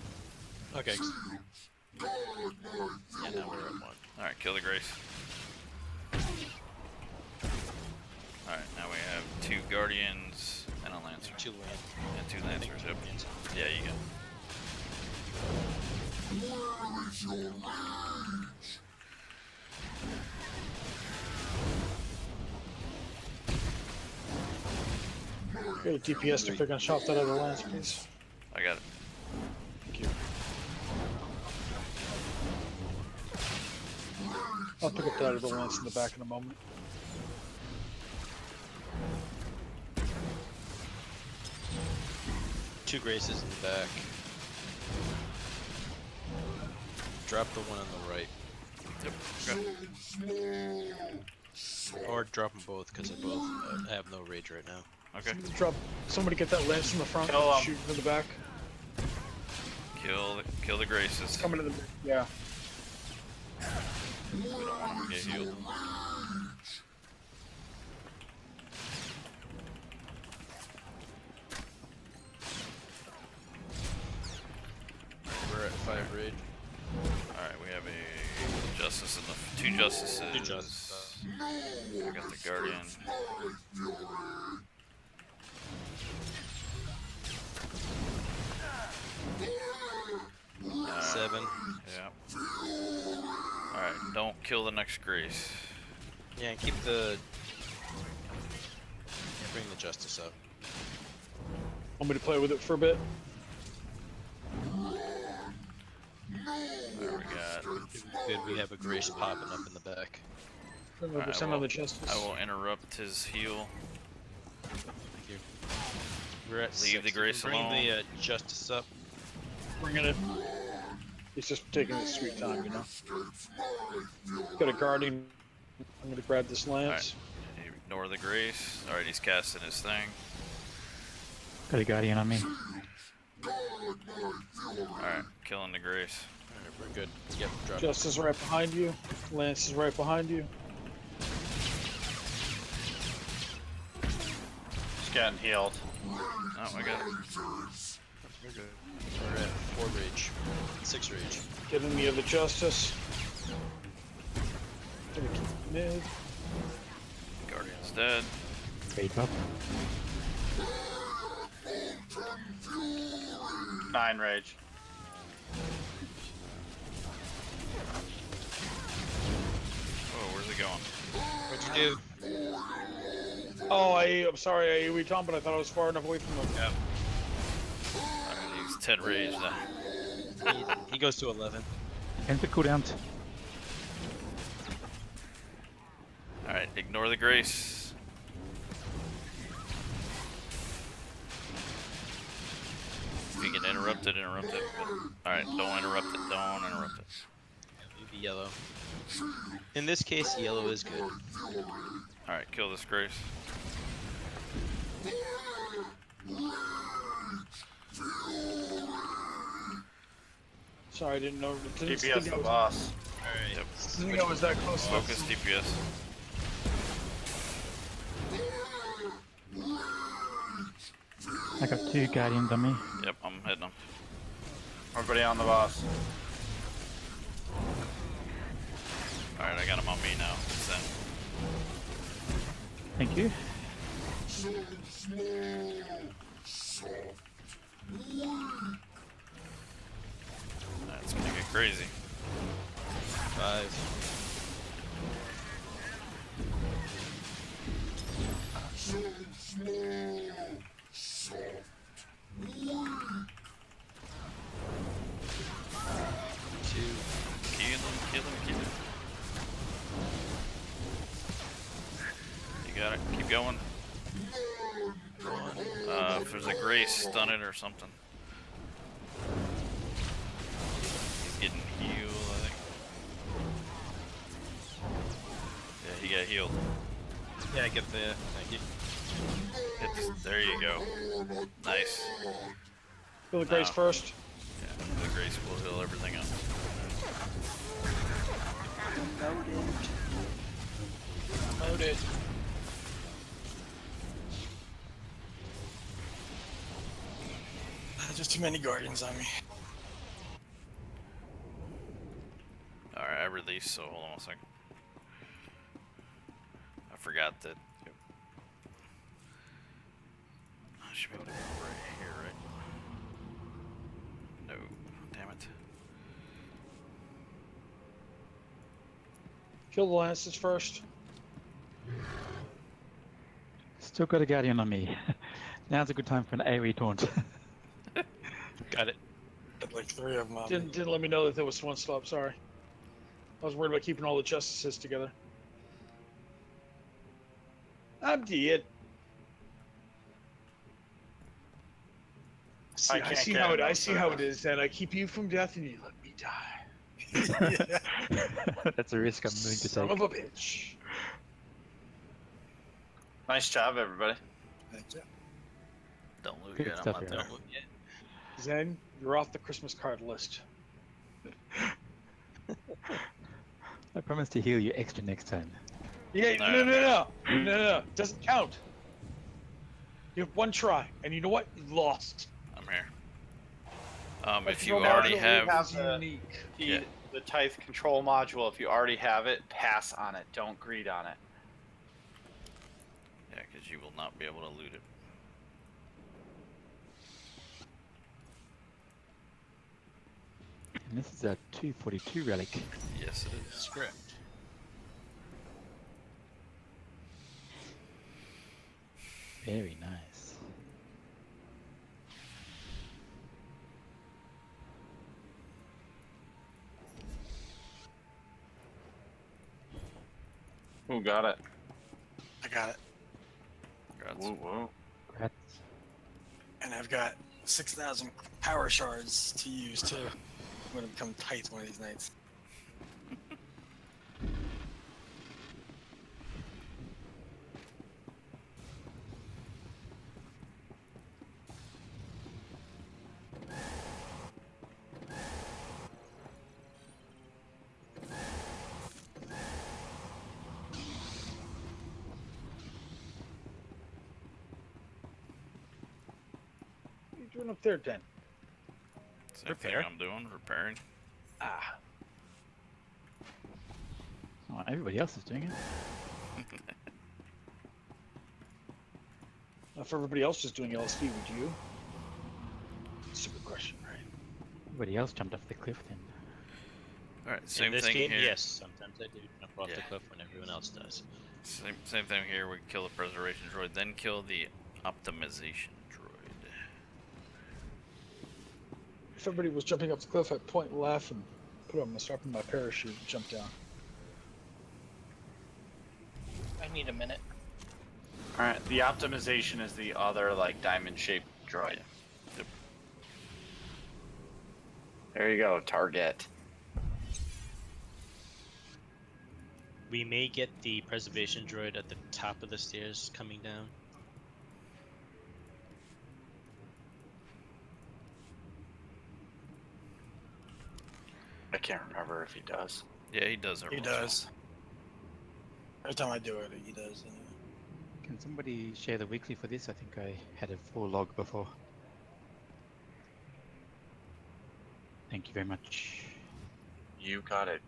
Okay. Yeah, now we're at 1. Alright, kill the Grace. Alright, now we have 2 Guardians and a Lancer. 2 land. And 2 Lancers, yep. Yeah, you go. Get a DPS to freaking shot that other lance, please. I got it. Thank you. I'll pick up that other lance in the back in a moment. Two Graces in the back. Drop the one on the right. Yep. Okay. Or drop them both, because they both have no rage right now. Okay. Somebody get that lance in the front. Kill 'em. Shoot from the back. Kill the Graces. Coming to the yeah. We don't want them to get healed. We're at 5 rage. Alright, we have a Justice in the 2 Justices. 2 Justices. We got the Guardian. Uh, 7. Yeah. Alright, don't kill the next Grace. Yeah, and keep the. Yeah, bring the Justice up. Want me to play with it for a bit? There we got. Good, we have a Grace popping up in the back. Alright, Send well, on the justice. I will interrupt his heal. Thank you. We're at Leave 6. the Grace Bring alone. the Justice up. Bringing it. He's just taking his sweet time, you know. Got a guardian. I'm gonna grab this lance. Ignore the Grace. Alright, he's casting his thing. Got a Guardian on me. Alright, killing the Grace. Alright, we're good. Yep, drop. Justice right behind you. Lance is right behind you. He's getting healed. Oh, I got it. We're good. We're at 4 rage. 6 rage. Getting the other justice. Gonna keep mid. Guardian's dead. Fade up. 9 rage. going. What'd you do? Oh, I'm sorry, I AoE Tom, but I thought I was far enough away from him. Yeah. Alright, he's 10 rage now. He goes to 11. And the cooldowns. Alright, ignore the grace. If you can interrupt it, interrupt it. Alright, don't interrupt it, don't interrupt it. Leave the yellow. In this case, yellow is good. Alright, kill this grace. Sorry, I didn't know. Didn't DPS the boss. Alright. Yep. Didn't think I was that close. Focus DPS. I got 2 guardians on me. Yep, I'm hitting them. Everybody on the boss. Alright, I got him on me now. Send. Thank you. That's gonna get crazy. 5. Kill him. You got it. Keep going. If there's a grace, stun it or something. He's getting healed, I think. Yeah, he got healed. Yeah, get the. Thank you. Hit this, there you go. Nice. Kill the grace first. Yeah, the grace will heal everything else. Loaded. Just too many guardians on me. Alright, I released, so hold on a second. I forgot that. Yep. I should be able to go right here, right? No, damn it. Kill the lances first. Still got a guardian on me. Now's a good time for an AoE taunt. Got it. Got like 3 of them on me. Didn't let me know that there was one stop. Sorry. I was worried about keeping all the justices together. I'm dead. I see how it is that I keep you from death and you let me die. That's a risk I'm willing to Son take. of a bitch. Nice job, everybody. Thank you. Don't loot Good yet, I'm stuff, not Aaron. done. Zen, you're off the Christmas card list. I promise to heal you extra next time. Yeah, no. Doesn't count. You have 1 try, and you know what? You lost. I'm here. If you Control already module, have, the Tithe control module, if you already have it, pass on it. Don't greed on it. yeah, because you will not be able to loot it. And this is a 242 relic. Yes, it is. Script. Very nice. Who got it? I got it. Congrats. Woo woo. Congrats. And I've got 6,000 power shards to use too. I'm gonna become tight one of these nights. What are you doing up there, Den? Same Repair. thing I'm doing, repairing. Ah. Oh, everybody else is doing it. If everybody else was doing LSD, would you? Stupid question, right? Everybody else jumped off the cliff then. Alright, same In this thing game, here. yes, sometimes. sometimes I do jump off the cliff when everyone else does. Same thing here. We kill the preservation droid, then kill the optimization droid. If everybody was jumping up the cliff, I'd point left and put on my parachute and jump down. I need a minute. Alright, the optimization is the other, like, diamond-shaped droid. Yep. There you go, target. We may get the preservation droid at the top of the stairs coming down. I can't remember if he does. Yeah, he does. He does. Every time I do it, he does. Anyway. Can somebody share the weekly for this? I think I had a full log before. Thank you very much. You got it.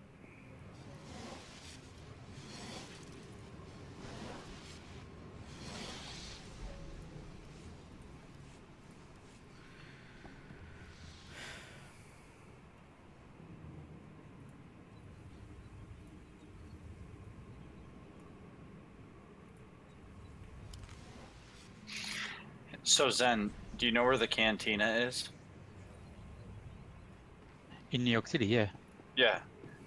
So Zen, do you know where the cantina is? In New York City, yeah. Yeah.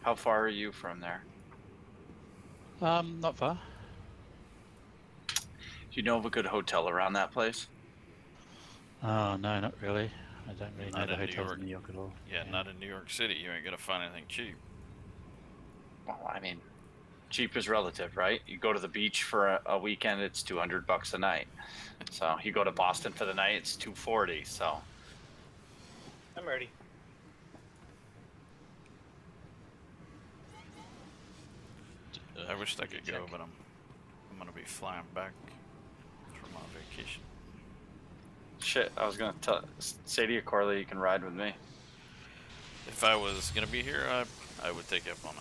How far are you from there? Not far. Do you know of a good hotel around that place? Oh, no, not really. I don't really know Not the in New hotels York. in New York at all. Yeah, not in New York City. You ain't gonna find anything cheap. Well, I mean, cheap is relative, right? You go to the beach for a weekend, it's $200 a night. So you go to Boston for the night, it's $240. So I'm ready. I wish I could go, but I'm gonna be flying back from my vacation. shit, I was gonna say to you, Corley, you can ride with me. If I was gonna be here, I would take you up on it.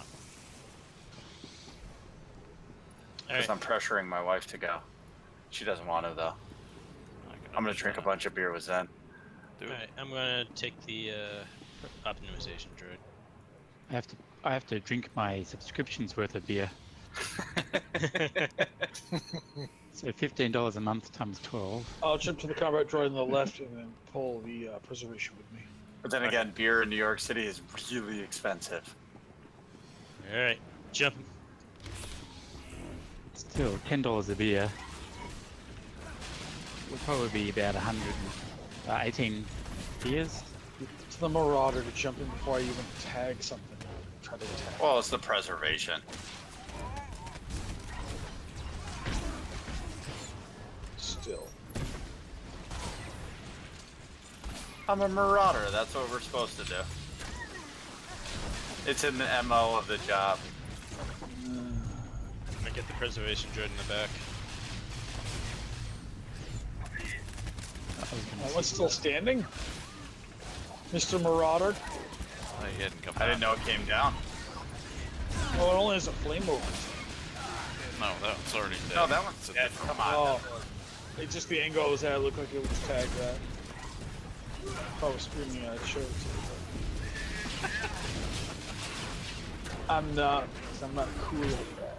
Because I'm pressuring my wife to go. She doesn't want to though. I'm gonna drink a bunch of beer with Zen. Alright, I'm gonna take the optimization droid. I have to drink my subscription's worth of beer. So $15 a month times 12. I'll jump to the combat droid on the left and then pull the preservation with me. But then again, beer in New York City is really expensive. Alright, jump. Still, $10 a beer would probably be about 18 beers. To the Marauder to jump in before I even tag something. Try to attack. Well, it's the preservation. Still. I'm a marauder, that's what we're supposed to do. It's in the MO of the job. I get the preservation droid in the back. That one's still standing? Mr. Marauder? He hadn't come I didn't know it came down. Oh, it only has a flame over. No, that's already dead. No, that one's dead. Come on. Oh. It's just the angle I was at, it looked like it was tagged that. If I was screaming at it, show it to you. I'm not, because I'm not cool like that.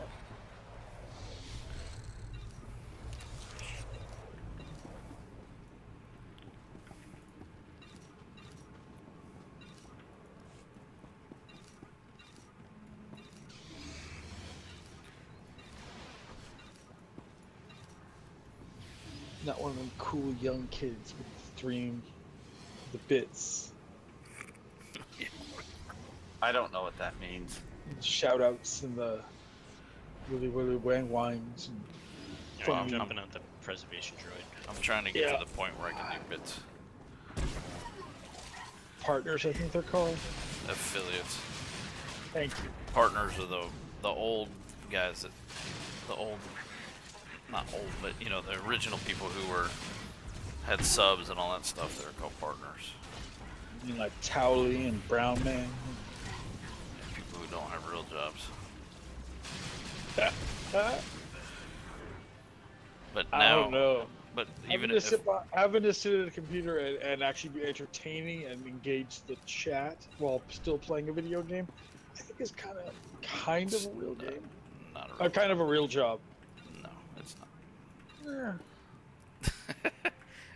Not one of them cool young kids with stream the bits. I don't know what that means. Shout outs and the Willy Wang Wines. Alright, I'm jumping on the preservation droid. I'm trying to get to the point where I can do bits. Partners, I think they're called. Affiliates. Thank you. Partners are the old guys that not old, but you know, the original people who had subs and all that stuff. They're called partners. You mean like Towley and Brown Man? People who don't have real jobs. But now, I don't know. But even having to sit at a computer and actually be entertaining and engage the chat while still playing a video game, think is kind of a real game. Not a real Kind of a real job. No, it's not. Yeah.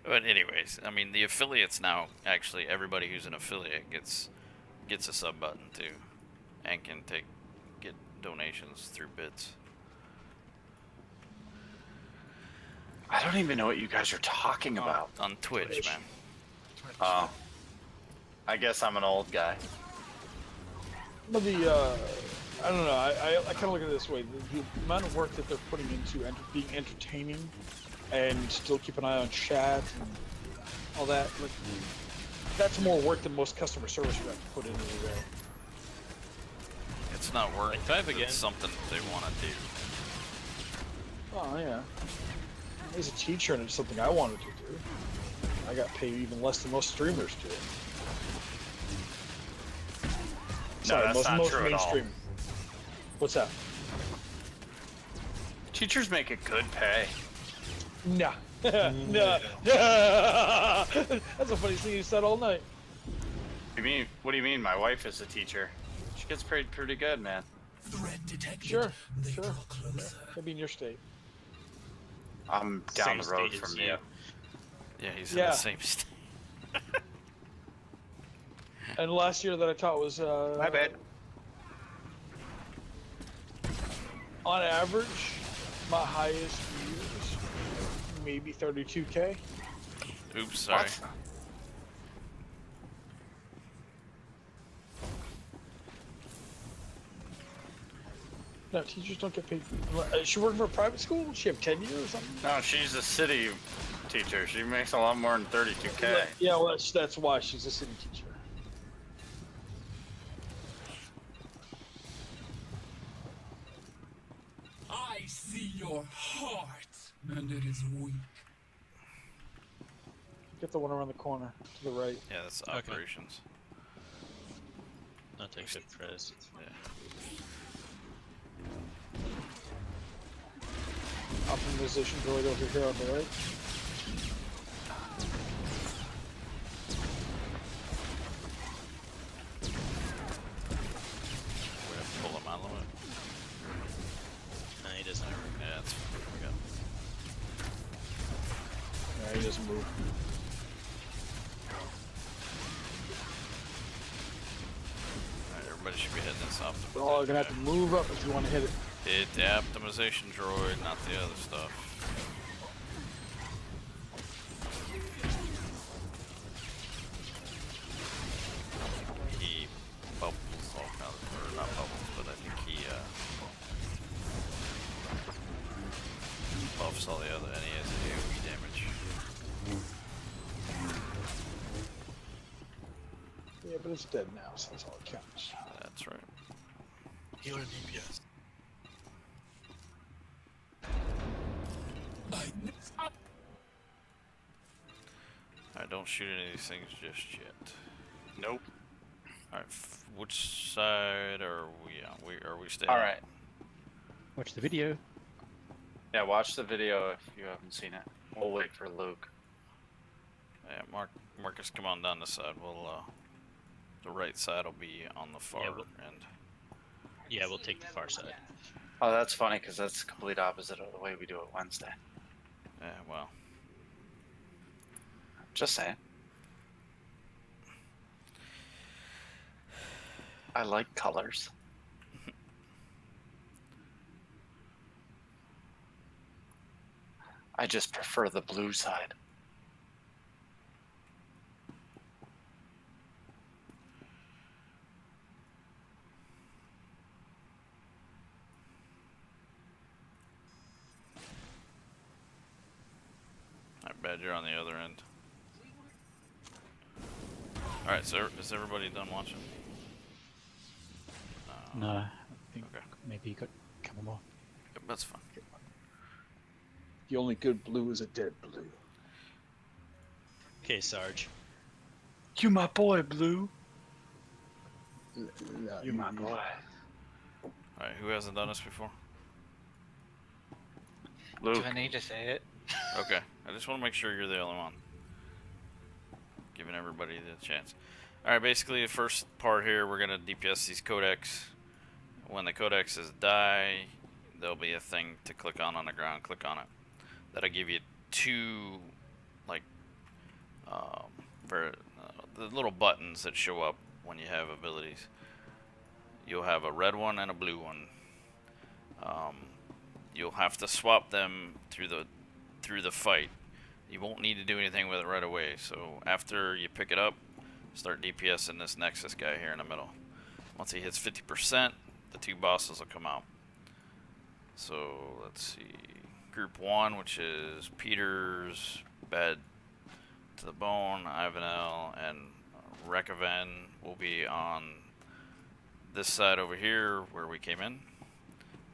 But anyways, I mean, the affiliates now, actually, everybody who's an affiliate gets a sub button too, and can get donations through bits. I don't even know what you guys are talking about. On Twitch, man. Oh. I guess I'm an old guy. But I don't know. I kind of look at it this way: the amount of work that they're putting into being entertaining, and still keep an eye on chat and all that. Like, that's more work than most customer service reps put into the day. It's not work. Like 5 again. It's something they want to do. Oh yeah. As a teacher, and it's something I wanted to do. I got paid even less than most streamers do. Sorry, that's not most true at all. mainstream. What's that? Teachers make a good pay. Nah. Nah. That's the funniest thing you said all night. What do you mean? My wife is a teacher. She gets paid pretty good, man. Threat detected. Sure. They Sure. draw closer. Maybe in your state. I'm down Same the road state from as you. you. Yeah, he's in Yeah. the same state. And last year that I taught was My bad. on average, my highest years, maybe 32K. Oops, sorry. What? No, teachers don't get paid. Is she working for a private school? Does she have tenure or something? No, she's a city teacher. She makes a lot more than 32K. Yeah, well, that's why she's a city teacher. I see your heart, and it is weak. Get the one around the corner to the right. Yeah, that's operations. I'll take it, Prez. Yeah. Optimization droid over here on the right. We're gonna pull him out of it. No, he doesn't. Yeah, that's fine. We got No, he doesn't move. Alright, everybody should be heading this off. Oh, you're gonna have to move up if you want to hit it. Hit the optimization droid, not the other stuff. He bubbles all kinds of, or not bubbles, but I think he buffs all the other, and he has AoE damage. Yeah, but it's dead now, so that's all that counts. That's right. Healer DPS. Alright, don't shoot any of these things just yet. Nope. Alright, which side are we on? Are we staying? Alright. Watch the video. Yeah, watch the video if you haven't seen it. We'll wait for Luke. Yeah, Marcus, come on down this side. We'll the right side will be on the far end. Yeah, we'll take the far side. Oh, that's funny because that's the complete opposite of the way we do it Wednesday. Yeah, well. Just saying. I like colors. I just prefer the blue side. I bet you're on the other end. Alright, so is everybody done watching? No, I think Okay. maybe you got a couple more. Yep, that's fine. The only good blue is a dead blue. Okay, Sarge. You my boy, Blue. No, You my boy. Alright, who hasn't done this before? Luke. Do I need to say it? Okay, I just want to make sure you're the only one. Giving everybody the chance. Alright, basically the first part here, we're going to DPS these codecs. when the codexes die, there'll be a thing to click on the ground. Click on it. That'll give you two, like, the little buttons that show up when you have abilities. You'll have a red one and a blue one. You'll have to swap them through the fight. You won't need to do anything with it right away. So after you pick it up, start DPSing this Nexus guy here in the middle. Once he hits 50%, the two bosses will come out. So let's see. Group 1, which is Peter's Bed to the Bone, Ivanel, and Rekaven will be on this side over here where we came in.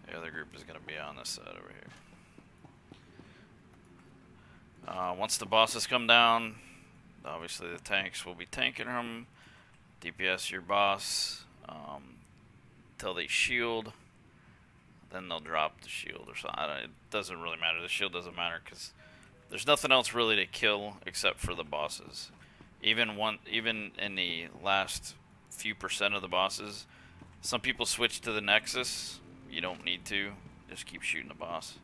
The other group is going to be on this side over here. Once the bosses come down, obviously the tanks will be tanking them. DPS your boss till they shield. Then they'll drop the shield or something. It doesn't really matter. The shield doesn't matter because there's nothing else really to kill except for the bosses. Even in the last few percent of the bosses, some people switch to the Nexus. You don't need to. Just keep shooting the boss.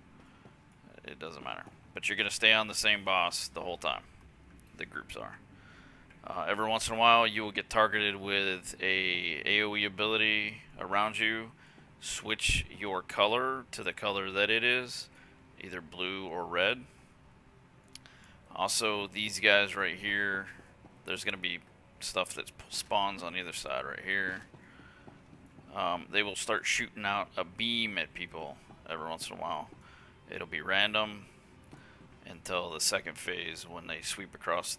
It doesn't matter. But you're going to stay on the same boss the whole time. The groups are. Every once in a while, you will get targeted with a AOE ability around you. Switch your color to the color that it is, either blue or red. Also, these guys right here, there's going to be stuff that spawns on either side right here. They will start shooting out a beam at people every once in a while. It'll be random until the second phase when they sweep across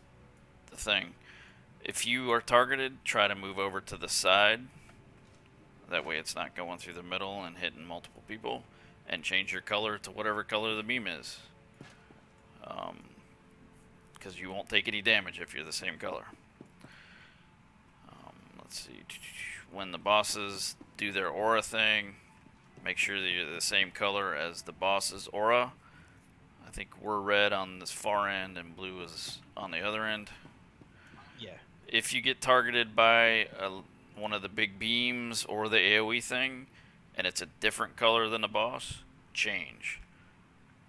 the thing. If you are targeted, try to move over to the side. That way it's not going through the middle and hitting multiple people. And change your color to whatever color the beam is. Because you won't take any damage if you're the same color. Let's see. When the bosses do their aura thing, make sure that you're the same color as the boss's aura. I think we're red on this far end and blue is on the other end. Yeah. If you get targeted by one of the big beams or the AoE thing, and it's a different color than the boss, change.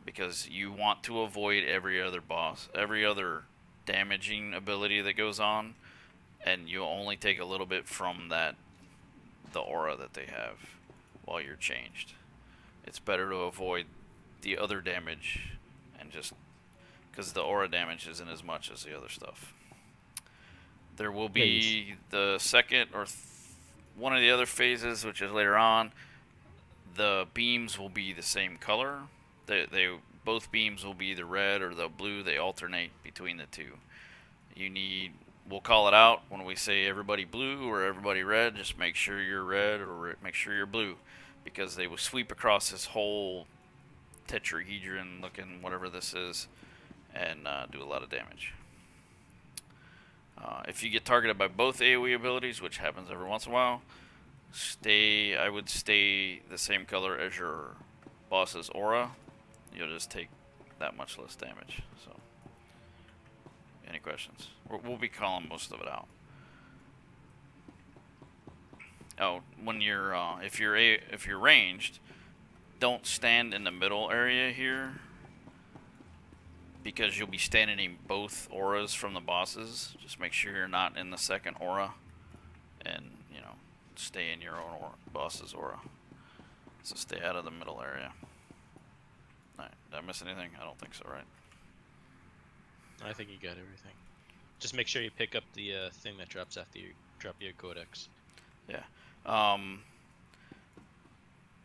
Because you want to avoid every other damaging ability that goes on, and you only take a little bit from the aura that they have while you're changed. It's better to avoid the other damage, and just because the aura damage isn't as much as the other stuff. There will be the second or one of the other phases, which is later on. The beams will be the same color. Both beams will be either red or the blue. They alternate between the two. We'll call it out when we say everybody blue or everybody red. Just make sure you're red or make sure you're blue, because they will sweep across this whole tetrahedron looking whatever this is and do a lot of damage. If you get targeted by both AoE abilities, which happens every once in a while, I would stay the same color as your boss's aura. You'll just take that much less damage. So, any questions? We'll be calling most of it out. Oh, when you're if you're ranged, don't stand in the middle area here, because you'll be standing in both auras from the bosses. Just make sure you're not in the second aura, and stay in your own boss's aura. So stay out of the middle area. Alright, did I miss anything? I don't think so, right? I think you got everything. Just make sure you pick up the thing that drops after you drop your codex. Yeah.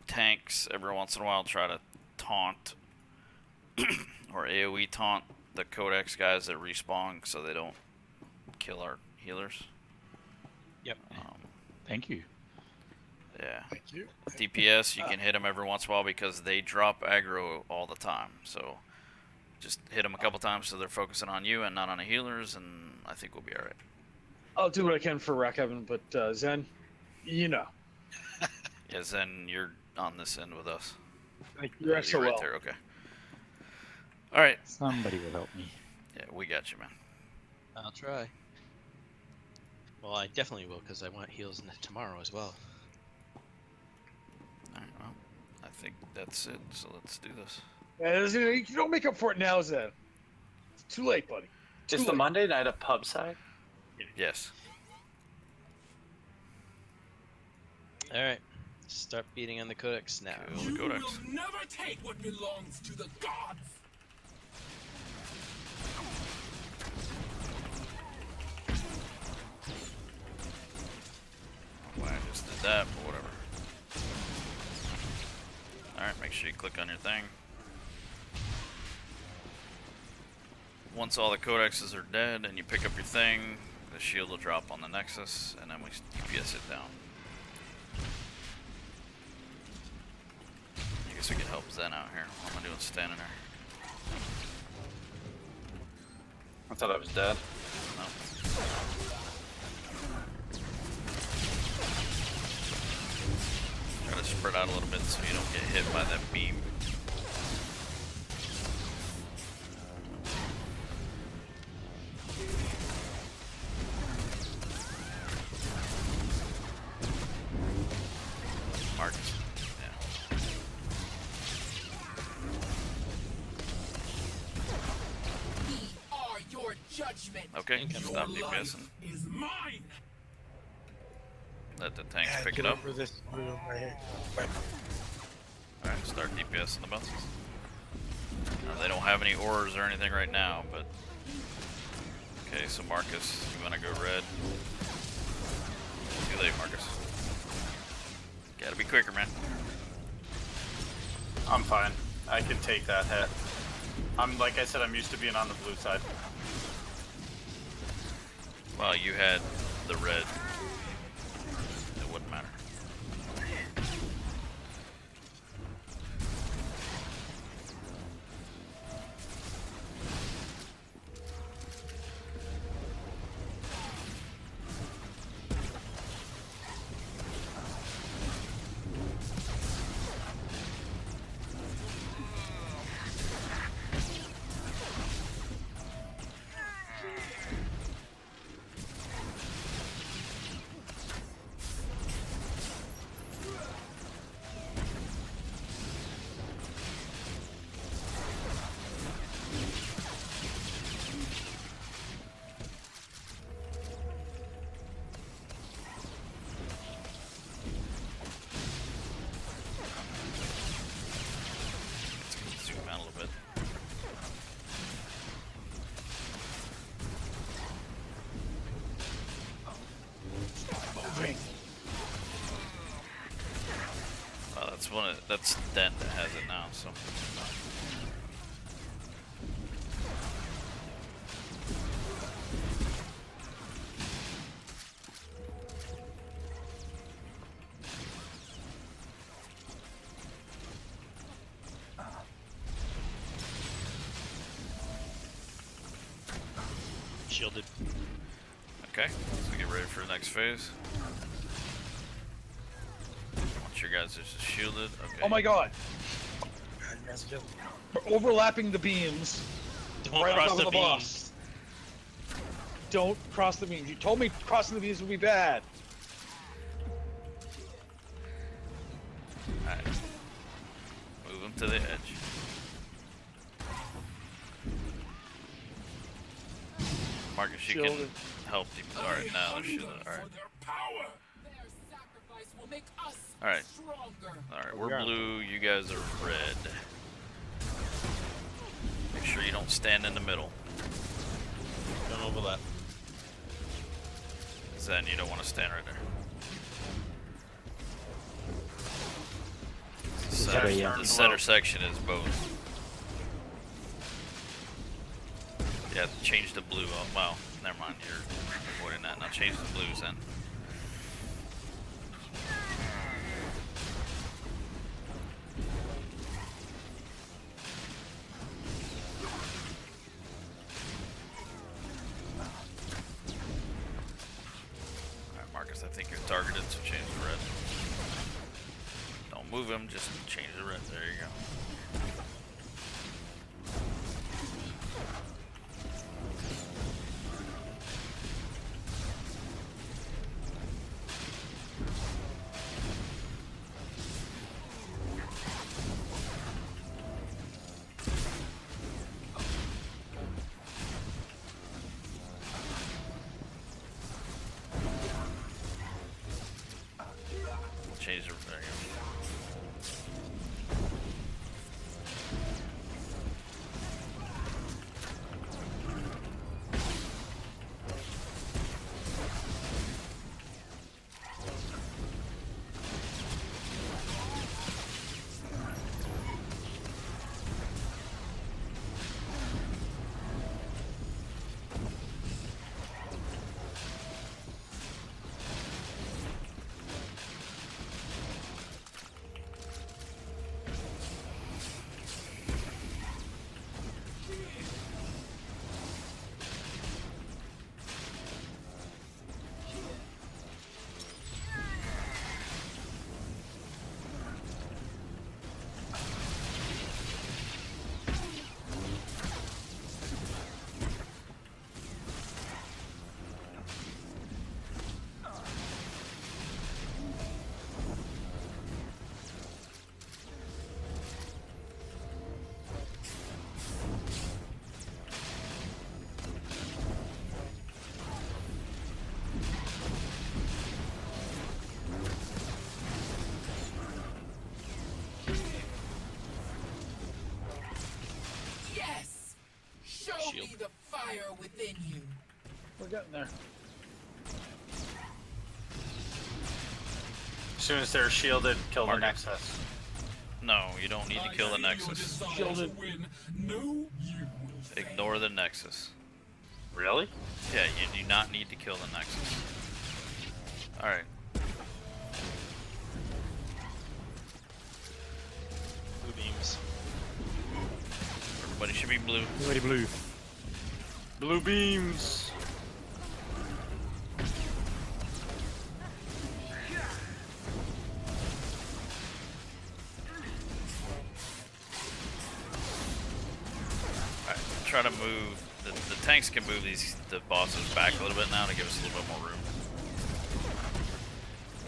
Tanks every once in a while try to taunt or AoE taunt the codex guys that respawn so they don't kill our healers. Yep. Thank you. Yeah. Thank you. DPS, you can hit them every once in a while because they drop aggro all the time. So just hit them a couple times so they're focusing on you and not on the healers, and I think we'll be alright. I'll do what I can for Rekaven, but Zen, Yeah, Zen, you're on this end with us. You're extra right well. there, okay. Alright. Somebody will help me. Yeah, we got you, man. I'll try. Well, I definitely will, because I want heals tomorrow as well. think that's it. So let's do this. You don't make up for it now, Zen. It's too late, buddy. Is the Monday night a pub side? Yes. All right, start beating on the codex now. Kill the codex. will never take what belongs to the gods. Why I just did that, but whatever. Alright, make sure you click on your thing. Once all the codexes are dead and you pick up your thing, the shield will drop on the Nexus, and then we DPS it down. I guess we can help Zen out here. What am I doing standing there? I thought I was dead. No. Try to spread out a little bit so you don't get hit by that beam. Marcus. Yeah. We are your judgment. Okay, stop DPSing. Is mine. Let the tanks pick it up. Alright, start DPSing the bounces. Now, they don't have any ores or anything right now, but... Okay, so Marcus, you wanna go red? Too late, Marcus. Gotta be quicker, man. I'm fine. I can take that hit. Like I said, I'm used to being on the blue side. Well, you had the red. It wouldn't matter. Zoom out a little bit. Well, that's Dent that has it now, so. Shielded. Okay, so get ready for the next phase. Once your guys are just shielded, okay. Oh my god. God, you guys are just... We're overlapping the beams. Don't right on cross top the of the beams. boss. Don't cross the beams. You told me crossing the beams would be bad. Alright. Move them to the edge. Marcus, you Shielded. can help them. Alright, now they're shielded. Alright. Their sacrifice will make us Alright. stronger. Alright, we're blue, you guys are red. Make sure you don't stand in the middle. Don't overlap. Zen, you don't want to stand right there. The center section is both. Yeah, change the blue. Oh, well, never mind. You're avoiding that. Now change the blues then. Alright, Marcus, I think you're targeted, so change the red. Don't move him, just change the red. There you go. Yes! Show Shield. me the fire within you. We're getting there. As soon as they're shielded, kill the Mark it. Nexus. No, you don't need to kill the Nexus. Shielded. No, you Ignore the Nexus. Really? Yeah, you do not need to kill the Nexus. Alright. Blue beams. Everybody should be blue. Already blue. Blue beams. Alright, try to move. The tanks can move the bosses back a little bit now to give us a little bit more room.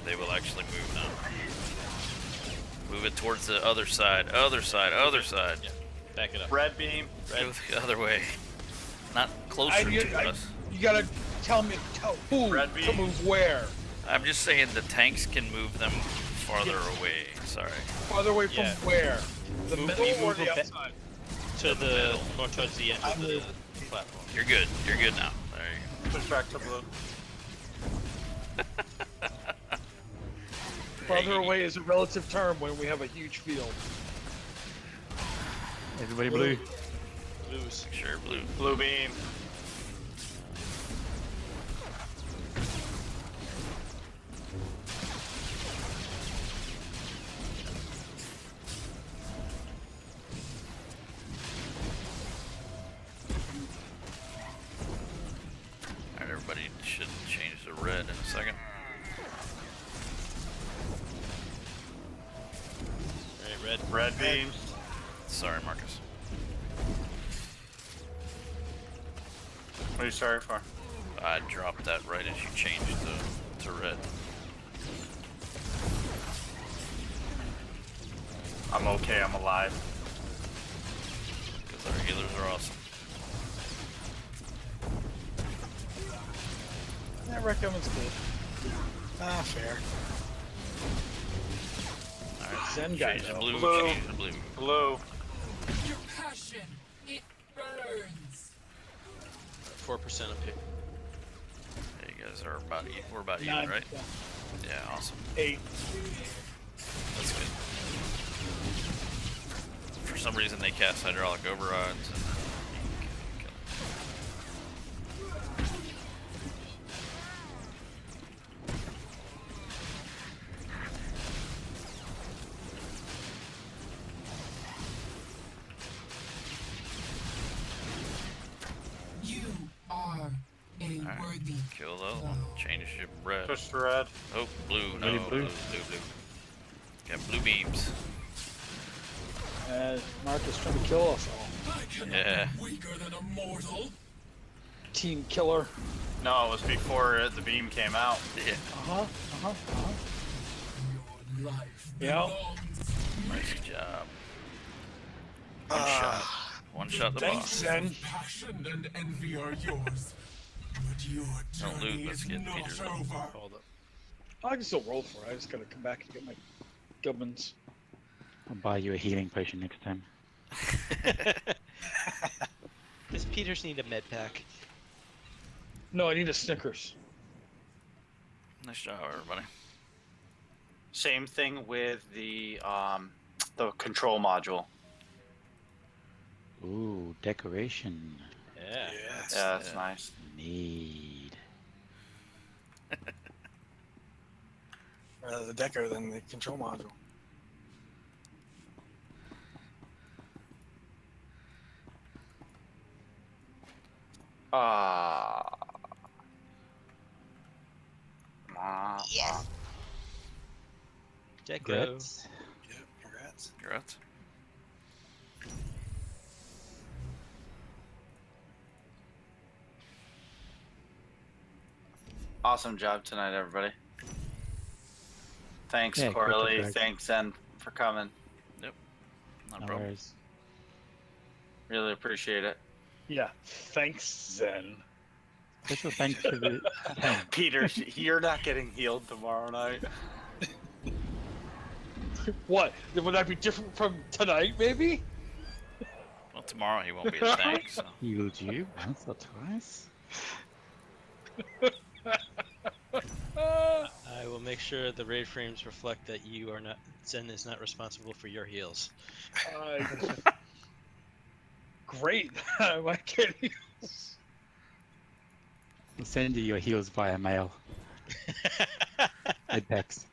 They will actually move now. Move it towards the other side, other side, other side. Yeah. Back it up. Red beam. Go the other way. Not closer to us. You gotta tell who Red to beam. move where. I'm just saying the tanks can move them farther away. Sorry. Farther away from Yeah. where? The Move- middle we or move the it back- outside? To the more towards the end of the platform. You're good. You're good now. There you Push back to blue. Farther away is a relative term when we have a huge field. Everybody blue. Blues. go. Sure, blue. Blue beam. Alright, everybody should change to red in a second. Alright, red. Red beams. Sorry, Marcus. What are you sorry for? I dropped that right as you changed to red. I'm okay, I'm alive. Because our healers are awesome. That recommends good. Ah, fair. Alright, Zen guy, change to though. blue, Blue. change to blue. Blue. Your passion, it burns. 4% up here. Hey, you guys are about even. We're about even, 9. right? Yeah, awesome. 8. That's good. For some reason, they cast hydraulic overrides. And You are a Alright, worthy. kill the other one. Change to red. Push to red. Oh, blue. No, Really blue, blue? blue. Got blue beams. Marcus trying to kill us all. I cannot Yeah. be weaker than a mortal. Team killer. No, it was before the beam came out. Yeah. Your life Yeah. belongs. Nice job. One shot. One shot the Thanks, boss. Zen. Passion and envy are yours. But your Don't loot, journey let's is get not Peter's over. Hold up. I can still roll for it. I just gotta come back and get my gubbins. I'll buy you a healing potion next time. Does Peters need a med pack? No, I need a Snickers. Nice job, everybody. Same thing with the control module. Ooh, decoration. Yeah. Yes. Yeah, that's nice. Need. Rather the deco than the control module. Yes. Deco. Grits. Yep, congrats. Congrats. Awesome job tonight, everybody. Thanks, Yeah, great Corley. job. Thanks, Zen, for coming. No No problem. worries. Really appreciate it. Yeah. Thanks, Zen. Special thanks to the Peter, you're not getting healed tomorrow night. What? Would that be different from tonight, maybe? Well, tomorrow he won't be a tank, so. Healed you once or twice. I will make sure the raid frames reflect that you are not. Zen is not responsible for your heals. Great. Why can't he? We'll send you your heals via mail. By text.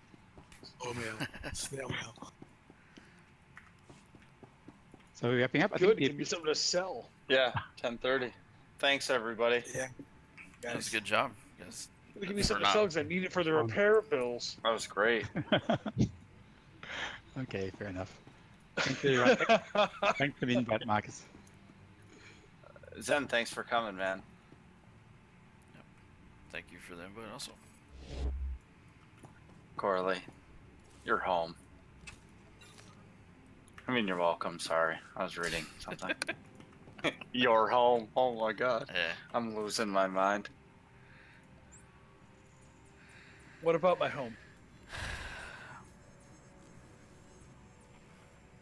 Oh mail. Snail mail. So we're wrapping up. I Good. think Give me something to sell. Yeah, 10:30. Thanks, everybody. Yeah. That was a good job, guys. Give me For something to not- sell because I need it for the repair bills. That was great. Okay, fair enough. Thanks for the invite, Marcus. Zen, thanks for coming, man. Thank you for the invite also. Corley, you're home. I mean, you're welcome. Sorry, I was reading something. You're home. Oh my god. Yeah. I'm losing my mind. What about my home?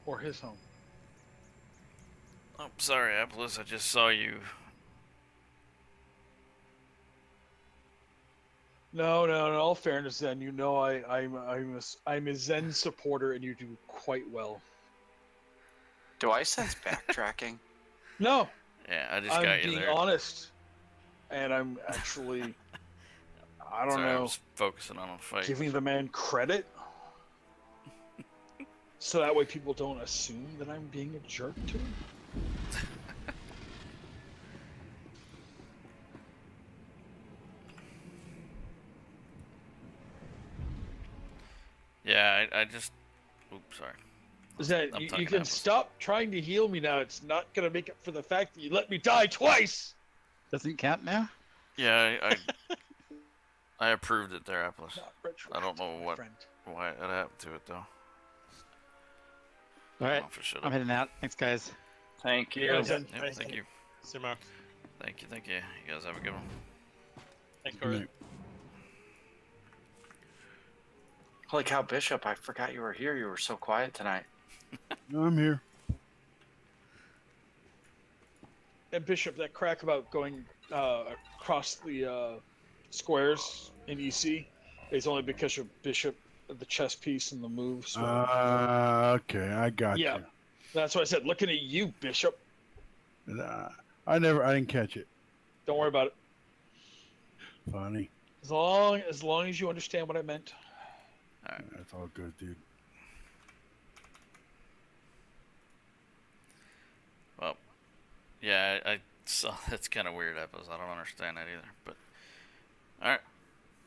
Or his home? Oh, sorry, Apples. I just saw you. No. In all fairness, Zen, you know I'm a Zen supporter, and you do quite well. Do I sense backtracking? No, Yeah, I just I'm got you being there. honest, and I'm actually, I don't Sorry, I know, was focusing on a fight. giving the man credit, so that way people don't assume that I'm being a jerk to him. Yeah, I just. Oops, sorry. Zen, I'm you talking can apples. stop trying to heal me now. It's not gonna make up for the fact that you let me die twice. Doesn't count now? Yeah, I approved it there, Apples. Not I don't know retroactive, my what friend. why it happened to it though. All I don't right, know if it should I'm have. heading out. Thanks, guys. Thank you. Yeah, Zen. Yep, thank you. Sir Mark. Thank you. You guys have a good one. Thanks, Corley. Holy cow, Bishop! I forgot you were here. You were so quiet tonight. I'm here. And Bishop, that crack about going across the squares in EC is only because of Bishop, the chess piece and the moves. So. Okay, I got Yeah, you. that's why I said, looking at you, Bishop. I didn't catch it. Don't worry about it. Funny. As long as you understand what I meant. All right. That's all good, dude. Well, yeah, I saw that's kind of weird, Apples. I don't understand that either. But all right.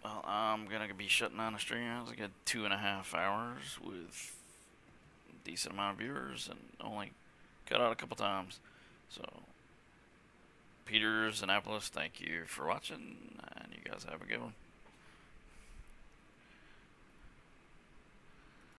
Well, I'm gonna be shutting down the stream. I was a good 2.5 hours with a decent amount of viewers and only cut out a couple times. So, Peters and Apples, thank you for watching, and you guys have a good one.